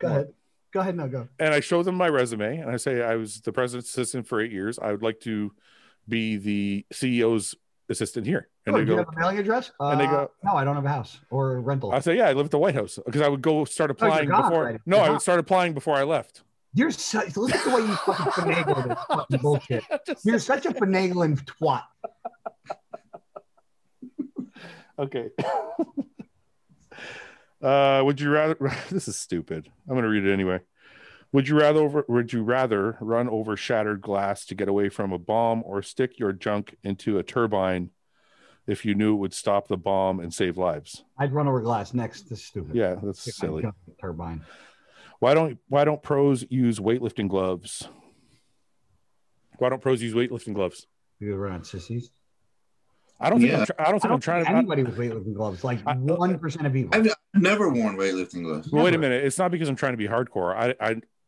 ahead. Go ahead. No, go. And I show them my resume, and I say I was the president's assistant for 8 years. I would like to be the CEO's assistant here. And they do go, you have a mailing address? And they go, no, I don't have a house or a rental. I say, yeah, I live at the White House because I would go start applying before. No, I would start applying before I left. You're such. Look at the way you fucking finagle this fucking bullshit. You're such a finagling twat. Okay. Would you rather? This is stupid. I'm going to read it anyway. Would you rather run over shattered glass to get away from a bomb, or stick your junk into a turbine if you knew it would stop the bomb and save lives? I'd run over glass next. This is stupid. Yeah, that's silly. Turbine. Why don't pros use weightlifting gloves? Why don't pros use weightlifting gloves? Because we're not sissies. I don't think I'm trying to. Anybody with weightlifting gloves, like 1% of people. I've never worn weightlifting gloves. Well, wait a minute. It's not because I'm trying to be hardcore.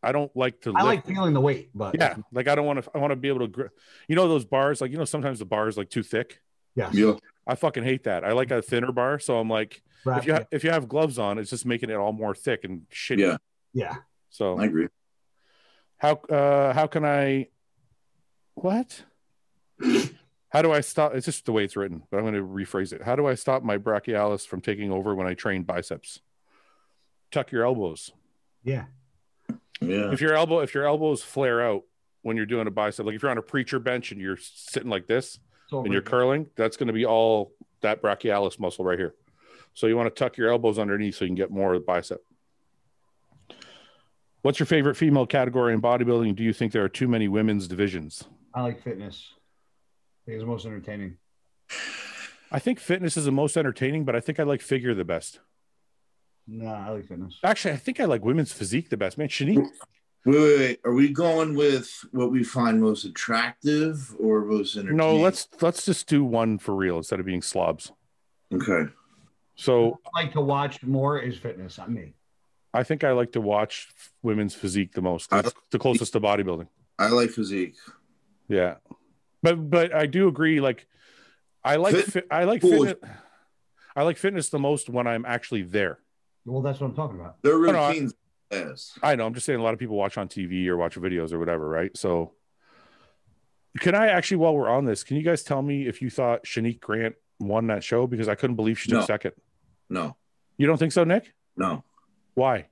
I don't like to. I like feeling the weight, but yeah, like I don't want to. I want to be able to. Those bars, like sometimes the bar is like too thick. Yeah. I fucking hate that. I like a thinner bar, so I'm like, if you have gloves on, it's just making it all more thick and shitty. Yeah. Yeah. So I agree. How can I? What? How do I stop? It's just the way it's written, but I'm going to rephrase it. How do I stop my brachialis from taking over when I train biceps? Tuck your elbows. Yeah. Yeah. If your elbows flare out, when you're doing a bicep. Like if you're on a preacher bench and you're sitting like this So and you're curling, that's going to be all that brachialis muscle right here. So you want to tuck your elbows underneath so you can get more of the bicep. What's your favorite female category in bodybuilding? Do you think there are too many women's divisions? I like fitness. I think it's the most entertaining. I think fitness is the most entertaining, but I think I like figure the best. No, I like fitness. Actually, I think I like women's physique the best. Man, Shanique. Wait. Are we going with what we find most attractive or most entertaining? No, let's just do one for real instead of being slobs. Okay. So I like to watch more is fitness on me. I think I like to watch women's physique the most. It's the closest to bodybuilding. I like physique. Yeah, but I do agree. Like I like fitness. I like fitness the most when I'm actually there. Well, that's what I'm talking about. Their routines. I know. I'm just saying a lot of people watch on TV or watch videos or whatever, right? So can I actually, while we're on this, can you guys tell me if you thought Shanique Grant won that show? Because I couldn't believe she took second. No. You don't think so, Nick? No. Why?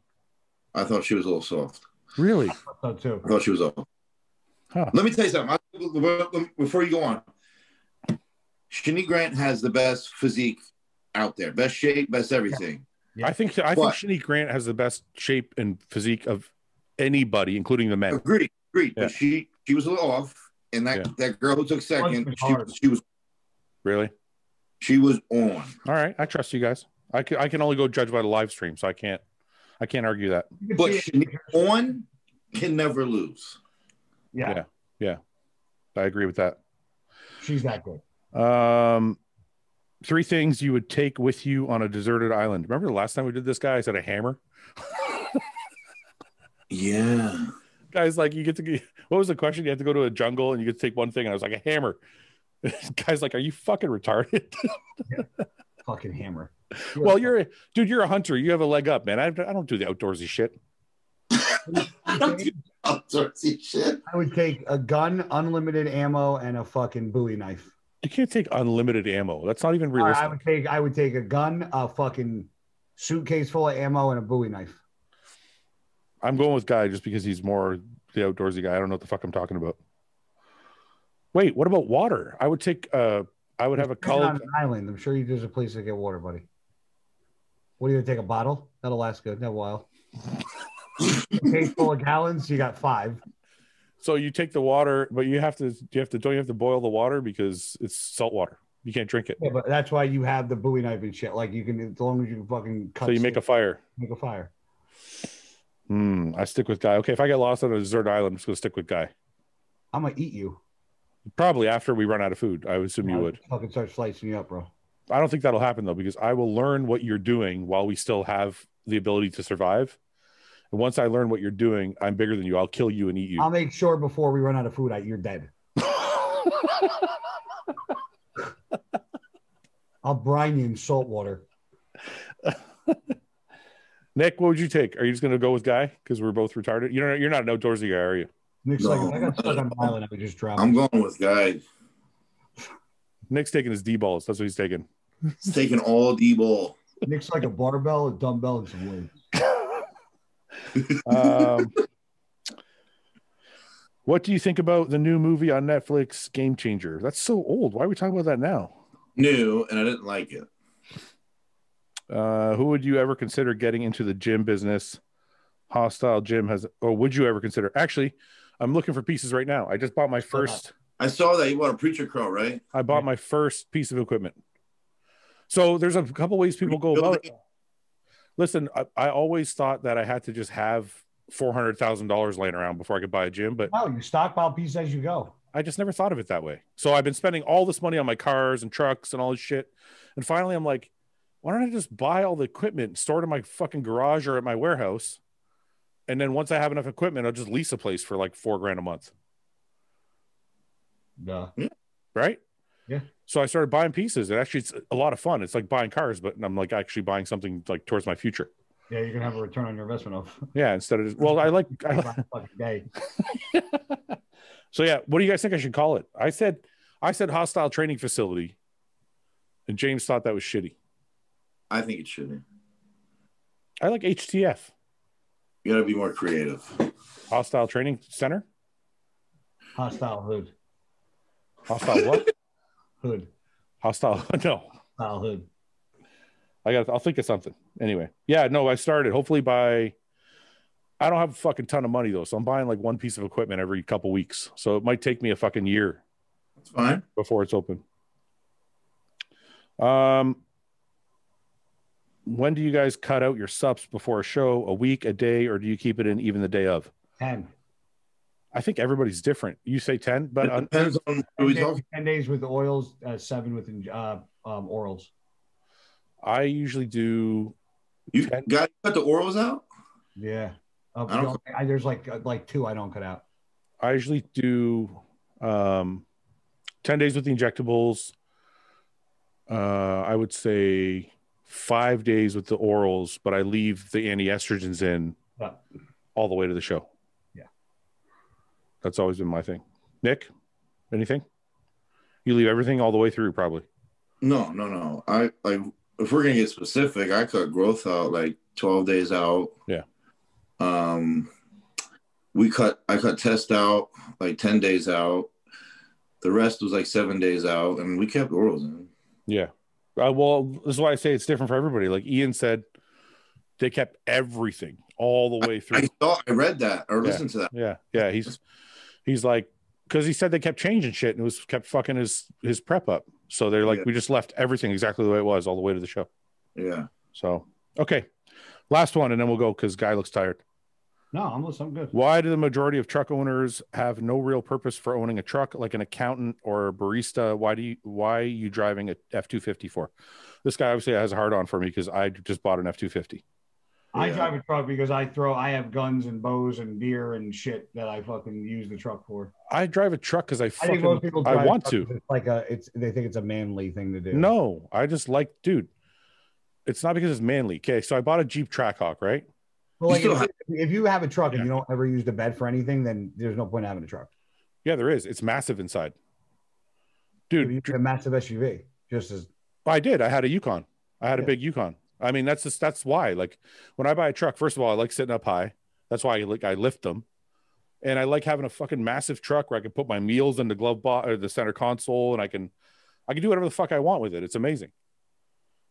I thought she was a little soft. Really? I thought so too. I thought she was off. Huh. Let me tell you something. Before you go on, Shanique Grant has the best physique out there. Best shape, best everything. Yeah. I think Shanique Grant has the best shape and physique of anybody, including the men. Agreed. Yeah. But she was a little off. And that girl who took second, she was really? She was on. All right. I trust you guys. I can only go judge by the live stream, so I can't argue that. But Shanique on can never lose. Yeah. I agree with that. She's that good. 3 things you would take with you on a deserted island. Remember the last time we did this, guy? I said a hammer. Yeah. Guys, like you get to. What was the question? You have to go to a jungle and you get to take one thing. And I was like, a hammer. Guys, like, are you fucking retarded? Yeah. Fucking hammer. Well, you're a hunter. You have a leg up, man. I don't do the outdoorsy shit. I don't do outdoorsy shit. I would take a gun, unlimited ammo, and a fucking Bowie knife. You can't take unlimited ammo. That's not even realistic. I would take a gun, a fucking suitcase full of ammo, and a Bowie knife. I'm going with Guy just because he's more the outdoorsy guy. I don't know what the fuck I'm talking about. Wait, what about water? I would take I would have a color on an island. I'm sure there's a place to get water, buddy. What are you gonna take? A bottle? That'll last good. That while. A case full of gallons. You got 5. So you take the water, but don't you have to boil the water because it's salt water. You can't drink it. Yeah, but that's why you have the Bowie knife and shit. Like you can, as long as you can fucking cut. So you make a fire. Make a fire. I stick with Guy. Okay, if I get lost on a desert island, I'm just gonna stick with Guy. I'm gonna eat you. Probably after we run out of food. I would assume you would. Fucking start slicing you up, bro. I don't think that'll happen though, because I will learn what you're doing while we still have the ability to survive. And once I learn what you're doing, I'm bigger than you. I'll kill you and eat you. I'll make sure before we run out of food, you're dead. I'll brine you in salt water. Nick, what would you take? Are you just going to go with Guy because we're both retarded? You're not an outdoorsy guy, are you? Nick's like, if I got stuck on an island, I would just drown. I'm going with Guy. Nick's taking his D-balls. That's what he's taking. He's taking all D-ball. Nick's like a barbell, a dumbbell, and some weights. What do you think about the new movie on Netflix, Game Changer? That's so old. Why are we talking about that now? New, and I didn't like it. Who would you ever consider getting into the gym business? Hostile Gym or would you ever consider? Actually, I'm looking for pieces right now. I just bought my first. I saw that you bought a preacher crow, right? I bought my first piece of equipment. So there's a couple ways people go about it. Listen, I always thought that I had to just have $400,000 laying around before I could buy a gym, but no, you stockpile pieces as you go. I just never thought of it that way. So I've been spending all this money on my cars and trucks and all this shit. And finally, I'm like, why don't I just buy all the equipment, store it in my fucking garage or at my warehouse? And then once I have enough equipment, I'll just lease a place for like $4,000 a month. Yeah. Right? Yeah. So I started buying pieces. And actually, it's a lot of fun. It's like buying cars, but I'm like actually buying something like towards my future. Yeah, you're gonna have a return on your investment of. Yeah, instead of just, well, I like day. So yeah, what do you guys think I should call it? I said hostile training facility, and James thought that was shitty. I think it's shitty. I like HTF. You gotta be more creative. Hostile Training Center. Hostile hood. Hostile what? Hood. Hostile. No. Hostile hood. I'll think of something. Anyway. Yeah, no, I started. Hopefully by I don't have a fucking ton of money though. So I'm buying like one piece of equipment every couple weeks. So it might take me a fucking year. That's fine. Before it's open. When do you guys cut out your supps before a show? A week, a day, or do you keep it in even the day of? 10. I think everybody's different. You say 10, but It depends on who we talking. 10 days with the oils, 7 with orals. I usually do. You got to cut the orals out? Yeah. There's like 2 I don't cut out. I usually do 10 days with the injectables. I would say 5 days with the orals, but I leave the anti-estrogens in all the way to the show. Yeah. That's always been my thing. Nick, anything? You leave everything all the way through, probably. No. I like if we're gonna get specific, I cut growth out like 12 days out. Yeah. I cut test out like 10 days out. The rest was like 7 days out, and we kept orals in. Yeah. Well, this is why I say it's different for everybody. Like Ian said, they kept everything all the way through. I read that or listened to that. Yeah. He's like, because he said they kept changing shit and kept fucking his prep up. So they're like, we just left everything exactly the way it was all the way to the show. Yeah. So okay, last one, and then we'll go because Guy looks tired. No, I'm good. Why do the majority of truck owners have no real purpose for owning a truck, like an accountant or a barista? Why are you driving a F-250 for? This guy obviously has a hard on for me because I just bought an F-250. I drive a truck because I have guns and bows and beer and shit that I fucking use the truck for. I drive a truck because I want to. They think it's a manly thing to do. No, I just like, dude. It's not because it's manly. Okay, so I bought a Jeep Trackhawk, right? Well, like if you have a truck and you don't ever use the bed for anything, then there's no point in having a truck. Yeah, there is. It's massive inside, dude. You a massive SUV, just as. Well, I did. I had a Yukon. I had a big Yukon. I mean, that's why. Like when I buy a truck, first of all, I like sitting up high. That's why I lift them, and I like having a fucking massive truck where I can put my meals in the glove box or the center console, and I can do whatever the fuck I want with it. It's amazing.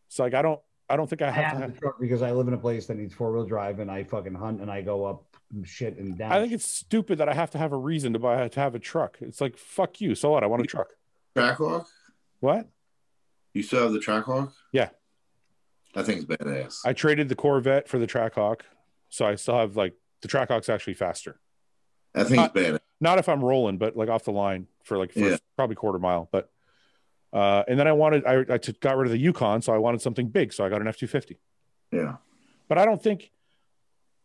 So like I don't think I have to have a truck because I live in a place that needs 4-wheel drive and I fucking hunt and I go up shit and down. I think it's stupid that I have to have a reason to have a truck. It's like, fuck you. So what? I want a truck. Trackhawk? What? You still have the Trackhawk? Yeah. I think it's badass. I traded the Corvette for the Trackhawk. So I still have the Trackhawk's actually faster. I think it's badass. Not if I'm rolling, but like off the line for probably quarter mile. But and then I got rid of the Yukon, so I wanted something big, so I got an F-250. Yeah. But I don't think,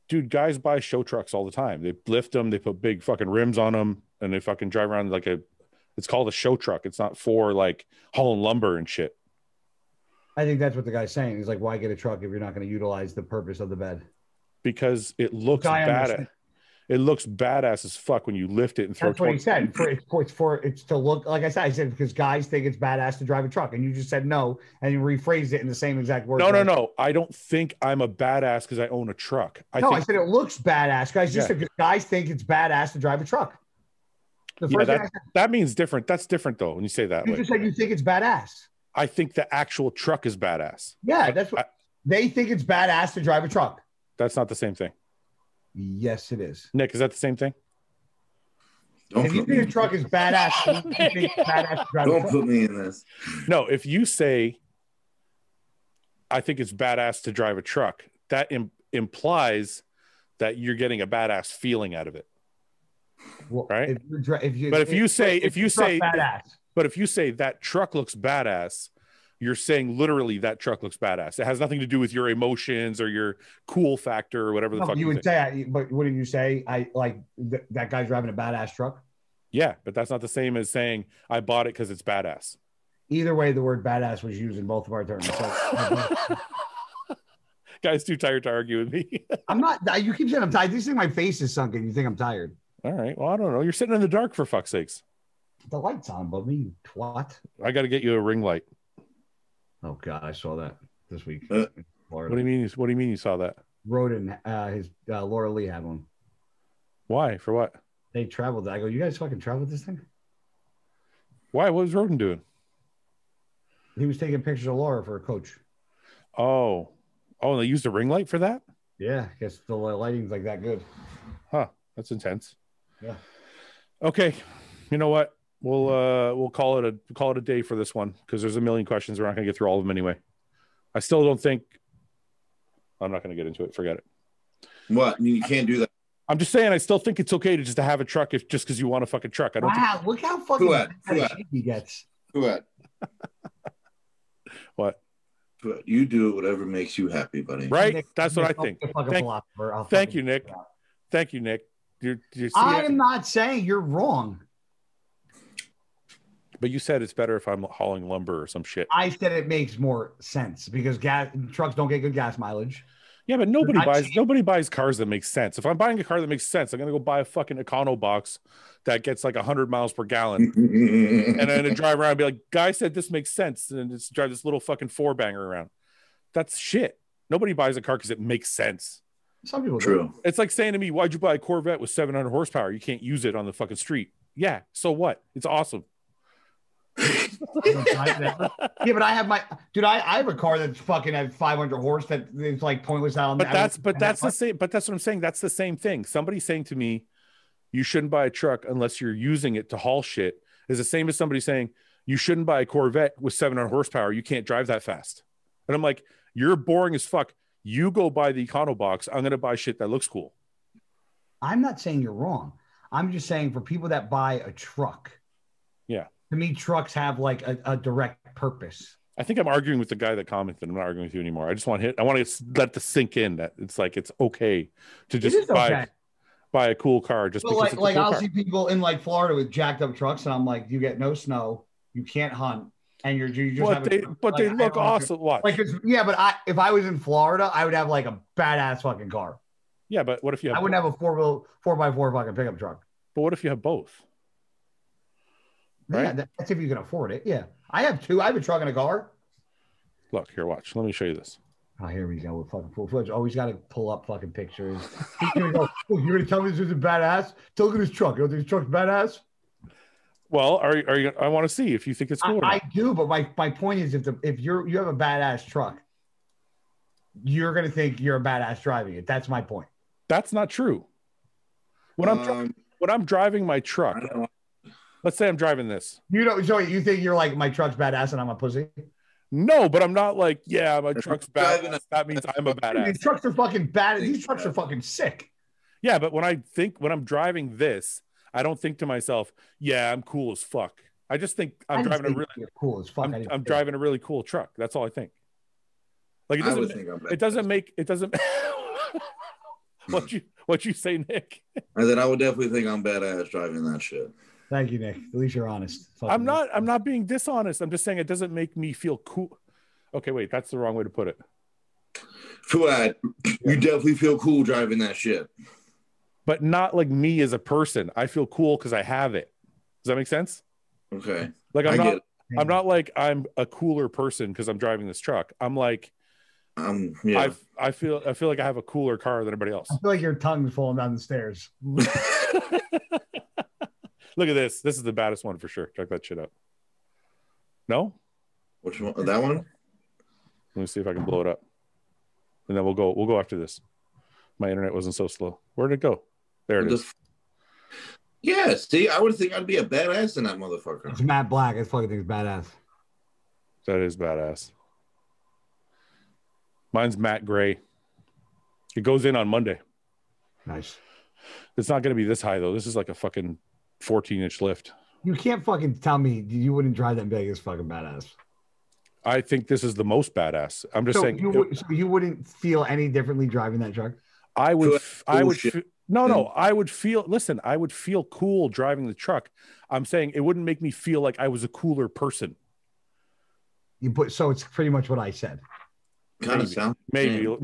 dude, guys buy show trucks all the time. They lift them, they put big fucking rims on them, and they fucking drive around it's called a show truck. It's not for like hauling lumber and shit. I think that's what the guy's saying. He's like, why get a truck if you're not going to utilize the purpose of the bed? Because it looks badass. It looks badass as fuck when you lift it and throw. That's what he said. It's to look, like I said, because guys think it's badass to drive a truck, and you just said no, and you rephrased it in the same exact words. No. I don't think I'm a badass because I own a truck. I said it looks badass, guys. Just because guys think it's badass to drive a truck. That means different. That's different though when you say that. You just said you think it's badass. I think the actual truck is badass. Yeah, that's what they think it's badass to drive a truck. That's not the same thing. Yes, it is. Nick, is that the same thing? If you think a truck is badass, you think it's badass to drive a truck. Don't put me in this. No, if you say, I think it's badass to drive a truck, that implies that you're getting a badass feeling out of it. Well, right? If you say that truck looks badass, you're saying literally that truck looks badass. It has nothing to do with your emotions or your cool factor or whatever the fuck you would say. But what did you say? I like that guy's driving a badass truck. Yeah, but that's not the same as saying I bought it because it's badass. Either way, the word badass was used in both of our terms. So, Guy's too tired to argue with me. I'm not. You keep saying I'm tired. You think my face is sunken. You think I'm tired. All right. Well, I don't know. You're sitting in the dark for fuck's sakes. The light's on above me, you twat. I got to get you a ring light. Oh God, I saw that this week. What do you mean? What do you mean you saw that? Rogan, his Laura Lee had one. Why? For what? They traveled. I go, you guys fucking traveled this thing? Why? What was Rogan doing? He was taking pictures of Laura for a coach. Oh, and they used a ring light for that? Yeah, I guess the lighting's like that good. Huh? That's intense. Yeah. Okay. You know what? We'll call it a day for this one because there's a million questions. We're not going to get through all of them anyway. I still don't think. I'm not going to get into it. Forget it. What? You can't do that. I'm just saying. I still think it's okay to just to have a truck if just because you want a fucking truck. I don't. Wow! Look how fucking Fouad. he gets. Fouad. What? Fouad, you do whatever makes you happy, buddy. Right? Nick, That's what I think. Thank you, Nick. Thank you, Nick. I'm not saying you're wrong. But you said it's better if I'm hauling lumber or some shit. I said it makes more sense because trucks don't get good gas mileage. Yeah, but nobody buys cars that make sense. If I'm buying a car that makes sense, I'm gonna go buy a fucking Econo box that gets like 100 miles per gallon, and then to drive around and be like, "Guy said this makes sense," and just drive this little fucking four banger around. That's shit. Nobody buys a car because it makes sense. Some people True. do. It's like saying to me, "Why'd you buy a Corvette with 700 horsepower? You can't use it on the fucking street." Yeah, so what? It's awesome. Yeah, but I have I have a car that's fucking at 500 horse that is like pointless out. But that's the same. But that's what I'm saying. That's the same thing. Somebody saying to me, "You shouldn't buy a truck unless you're using it to haul shit," is the same as somebody saying you shouldn't buy a Corvette with 700 horsepower. You can't drive that fast. And I'm like, you're boring as fuck. You go buy the Econo box. I'm gonna buy shit that looks cool. I'm not saying you're wrong. I'm just saying for people that buy a truck. Yeah. To me, trucks have like a direct purpose. I think I'm arguing with the guy that commented. I'm not arguing with you anymore. I just want to let this sink in that it's like it's okay to just buy a cool car just because it's a cool I'll car. see people in like Florida with jacked up trucks, and I'm like, you get no snow, you can't hunt, and you just they look awesome. Watch. Like but if I was in Florida, I would have like a badass fucking car. Yeah, but what if you have? I wouldn't have a 4x4 fucking pickup truck. But what if you have both? Right? Yeah, that's if you can afford it. Yeah, I have two. I have a truck and a car. Look here, watch. Let me show you this. Oh, here we go with fucking full fledged. Always got to pull up fucking pictures. You're gonna tell me this is a badass? Look at this truck. You don't think this truck's badass? Well, are you? I want to see if you think it's cool. I do, but my point is, if you have a badass truck, you're gonna think you're a badass driving it. That's my point. That's not true. When I'm driving my truck, let's say I'm driving this. So you think you're like, my truck's badass and I'm a pussy? No, but I'm not like, yeah, my truck's badass. That means I'm a badass. These trucks are fucking bad. These trucks are fucking sick. Yeah, but when I'm driving this, I don't think to myself, yeah, I'm cool as fuck. I just think I'm driving a really cool as fuck. I'm driving a really cool truck. That's all I think. Like it doesn't make what you say, Nick? I said I would definitely think I'm badass driving that shit. Thank you, Nick. At least you're honest. I'm not being dishonest. I'm just saying it doesn't make me feel cool. Okay, wait, that's the wrong way to put it. Fouad, you definitely feel cool driving that shit. But not like me as a person. I feel cool because I have it. Does that make sense? Okay. Like I'm not like I'm a cooler person because I'm driving this truck. I'm like, yeah. I feel like I have a cooler car than everybody else. I feel like your tongue's falling down the stairs. Look at this. This is the baddest one for sure. Check that shit out. No? Which one? That one? Let me see if I can blow it up. And then we'll go after this. My internet wasn't so slow. Where'd it go? There it is. Yeah, see, I would think I'd be a badass in that motherfucker. It's Matt Black. I fucking think it's badass. That is badass. Mine's matte gray. It goes in on Monday. Nice. It's not going to be this high, though. This is like a fucking 14-inch lift. You can't fucking tell me you wouldn't drive that big as fucking badass. I think this is the most badass. I'm just saying. So you wouldn't feel any differently driving that truck? I would feel cool driving the truck. I'm saying it wouldn't make me feel like I was a cooler person. So it's pretty much what I said. Kind of sound. Maybe.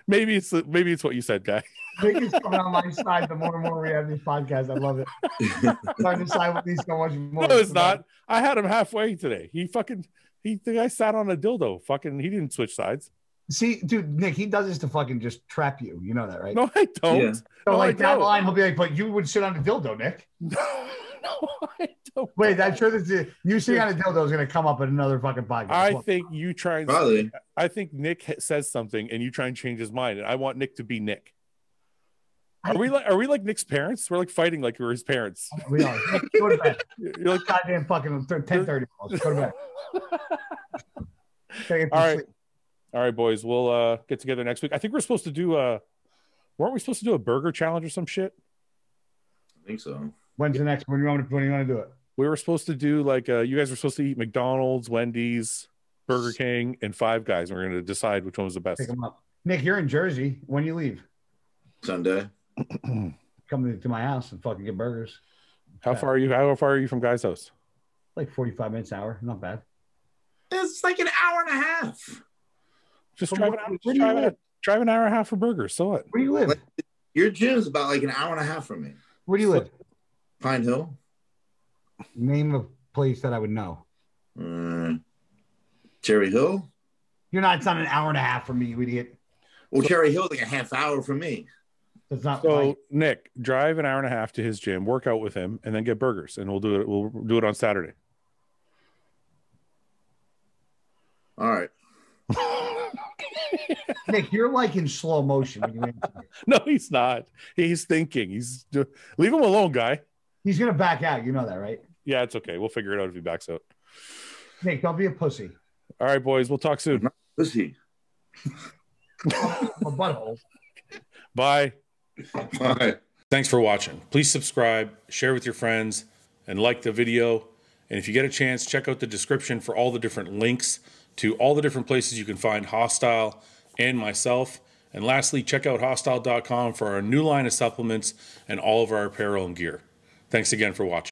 maybe it's what you said, guy. Nick is coming on my side the more and more we have these podcasts. I love it. Starting to side with these so much more. No, it's not. I had him halfway today. The guy sat on a dildo. Fucking, he didn't switch sides. See, dude, Nick, he does this to fucking just trap you. You know that, right? No, I don't. Yeah. So No, like I that don't. line, he'll be like, "But you would sit on a dildo, Nick." No, I don't. Wait, I'm sure that you sitting on a dildo is going to come up in another fucking podcast. I think you try and Probably. I think Nick says something and you try and change his mind, and I want Nick to be Nick. Are we like Nick's parents? We're like fighting like we're his parents. We are. Nick, go to bed. You're like, Goddamn fucking 10:30. Go to bed. all right. All right, boys. We'll get together next week. I think we're supposed to do weren't we supposed to do a burger challenge or some shit? I think so. When's the next? When do you want to do it? We were supposed to do like you guys were supposed to eat McDonald's, Wendy's, Burger King, and Five Guys. And we're going to decide which one was the best. Pick them up. Nick, you're in Jersey. When you leave? Sunday. Come to my house and fucking get burgers. How far are you? How far are you from Guy's house? Like 45 minutes, hour. Not bad. It's like an hour and a half. Just From drive where- an hour. where do you live? Drive an hour and a half for burgers. So what? Where do you live? Your gym's about like an hour and a half from me. Where do you live? Pine Hill. Name a place that I would know. Cherry Hill. You're not. It's not an hour and a half from me, you idiot. Well, Cherry Hill's like a half hour from me. That's not. So right. Nick, drive an hour and a half to his gym, work out with him, and then get burgers, and we'll do it. We'll do it on Saturday. All right. Nick, you're like in slow motion when you answer. No, he's not. He's thinking. Leave him alone, Guy. He's gonna back out. You know that, right? Yeah, it's okay. We'll figure it out if he backs out. Nick, don't be a pussy. All right, boys. We'll talk soon. Pussy. A butthole. Bye. Bye. Thanks for watching. Please subscribe, share with your friends, and like the video. And if you get a chance, check out the description for all the different links to all the different places you can find Hostile and myself. And lastly, check out hostile.com for our new line of supplements and all of our apparel and gear. Thanks again for watching.